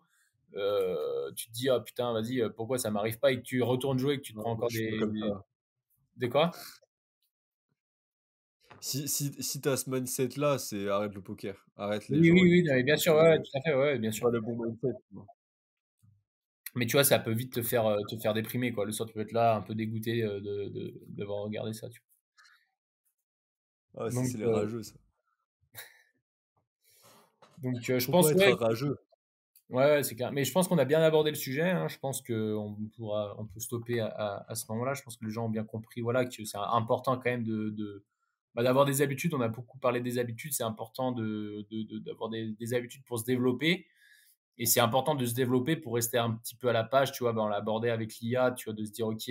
Speaker 1: tu te dis, ah putain, vas-y, pourquoi ça m'arrive pas, et que tu retournes jouer, et que tu te
Speaker 2: Non,
Speaker 1: prends
Speaker 2: moi,
Speaker 1: encore
Speaker 2: je suis pas comme ça.
Speaker 1: des quoi?
Speaker 2: Si tu ce mindset-là, c'est arrête le poker. Arrête les
Speaker 1: Oui,
Speaker 2: gens,
Speaker 1: oui, oui,
Speaker 2: ils
Speaker 1: non, mais
Speaker 2: jouent au
Speaker 1: bien sûr, ouais,
Speaker 2: poker,
Speaker 1: ouais, tout à fait, ouais, ouais, bien
Speaker 2: c'est
Speaker 1: sûr.
Speaker 2: pas le bon mindset, tu vois?
Speaker 1: Mais tu vois, ça peut vite te faire déprimer, quoi. Le soir, tu peux être là, un peu dégoûté d'avoir regardé ça, tu
Speaker 2: Ah, ça,
Speaker 1: vois.
Speaker 2: c'est les rageux, ça.
Speaker 1: Je
Speaker 2: Faut pas
Speaker 1: pense,
Speaker 2: être
Speaker 1: ouais.
Speaker 2: un rageux.
Speaker 1: Ouais, ouais, c'est clair. Mais je pense qu'on a bien abordé le sujet, hein. Je pense on peut stopper à ce moment-là. Je pense que les gens ont bien compris, voilà, que c'est important quand même bah, d'avoir des habitudes. On a beaucoup parlé des habitudes. C'est important d'avoir des habitudes pour se développer. Et c'est important de se développer pour rester un petit peu à la page. Tu vois, bah, on l'a abordé avec l'IA, tu vois, de se dire, OK,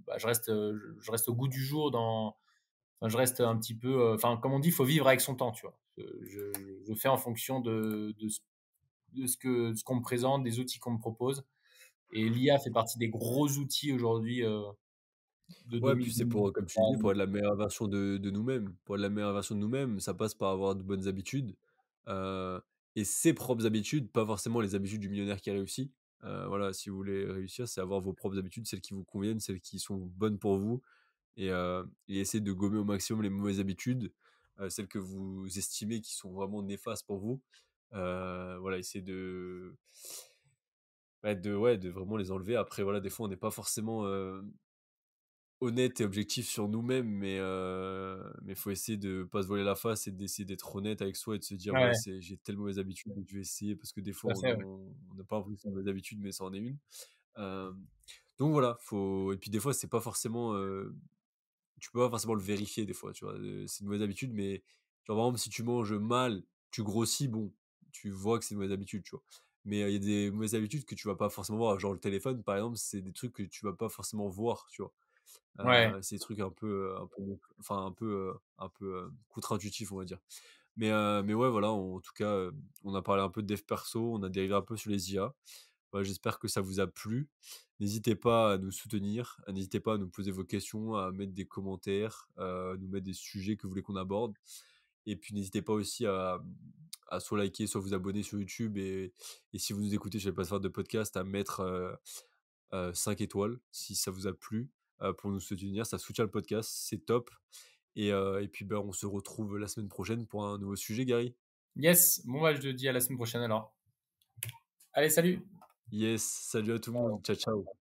Speaker 1: bah, je reste au goût du jour enfin, je reste un petit peu, enfin, comme on dit, il faut vivre avec son temps, tu vois. Je fais en fonction de ce qu'on me présente, des outils qu'on me propose. Et l'IA fait partie des gros outils aujourd'hui, de
Speaker 2: Ouais, puis c'est pour, comme tu disais,
Speaker 1: 2023.
Speaker 2: pour être la meilleure version de nous-mêmes. Pour être la meilleure version de nous-mêmes, ça passe par avoir de bonnes habitudes, heu et ses propres habitudes, pas forcément les habitudes du millionnaire qui réussit. Voilà, si vous voulez réussir, c'est avoir vos propres habitudes, celles qui vous conviennent, celles qui sont bonnes pour vous et essayer de gommer au maximum les mauvaises habitudes, celles que vous estimez qui sont vraiment néfastes pour vous. Voilà, essayer bah, ouais, de vraiment les enlever. Après voilà, des fois on n'est pas forcément, honnête et objectif sur nous-mêmes, mais faut essayer de pas se voiler la face et d'essayer d'être honnête avec soi et de se dire: «Ouais,
Speaker 1: Ouais,
Speaker 2: c'est j'ai telle mauvaise habitude, donc je vais essayer», parce que des
Speaker 1: tout
Speaker 2: fois
Speaker 1: à fait, ouais.
Speaker 2: on n'a pas l'impression que c'est une mauvaise habitude, mais ça en est une. Hem, donc voilà, faut et puis des fois c'est pas forcément, tu peux pas forcément le vérifier des fois, tu vois? C'est une mauvaise habitude, mais genre, par exemple, si tu manges mal, tu grossis, bon, tu vois que c'est une mauvaise habitude, tu vois? Mais, il y a des mauvaises habitudes que tu vas pas forcément voir, genre le téléphone, par exemple, c'est des trucs que tu vas pas forcément voir, tu vois?
Speaker 1: Ouais.
Speaker 2: C'est des trucs un peu enfin un peu, contre-intuitifs, on va dire. Mais ouais, voilà, en tout cas, on a parlé un peu de dev perso, on a dérivé un peu sur les IA. Bah, j'espère que ça vous a plu. N'hésitez pas à nous soutenir, n'hésitez pas à nous poser vos questions, à mettre des commentaires, à nous mettre des sujets que vous voulez qu'on aborde. Et puis n'hésitez pas aussi à soit liker, soit vous abonner sur YouTube et si vous nous écoutez sur les plateformes de podcast, à mettre, 5 étoiles si ça vous a plu, pour nous soutenir. Ça soutient le podcast, c'est top et puis, ben, on se retrouve la semaine prochaine pour un nouveau sujet, Gary.
Speaker 1: Yes, bon, bah, je te dis à la semaine prochaine alors. Allez, salut!
Speaker 2: Yes, salut à tout le monde. Ciao, ciao.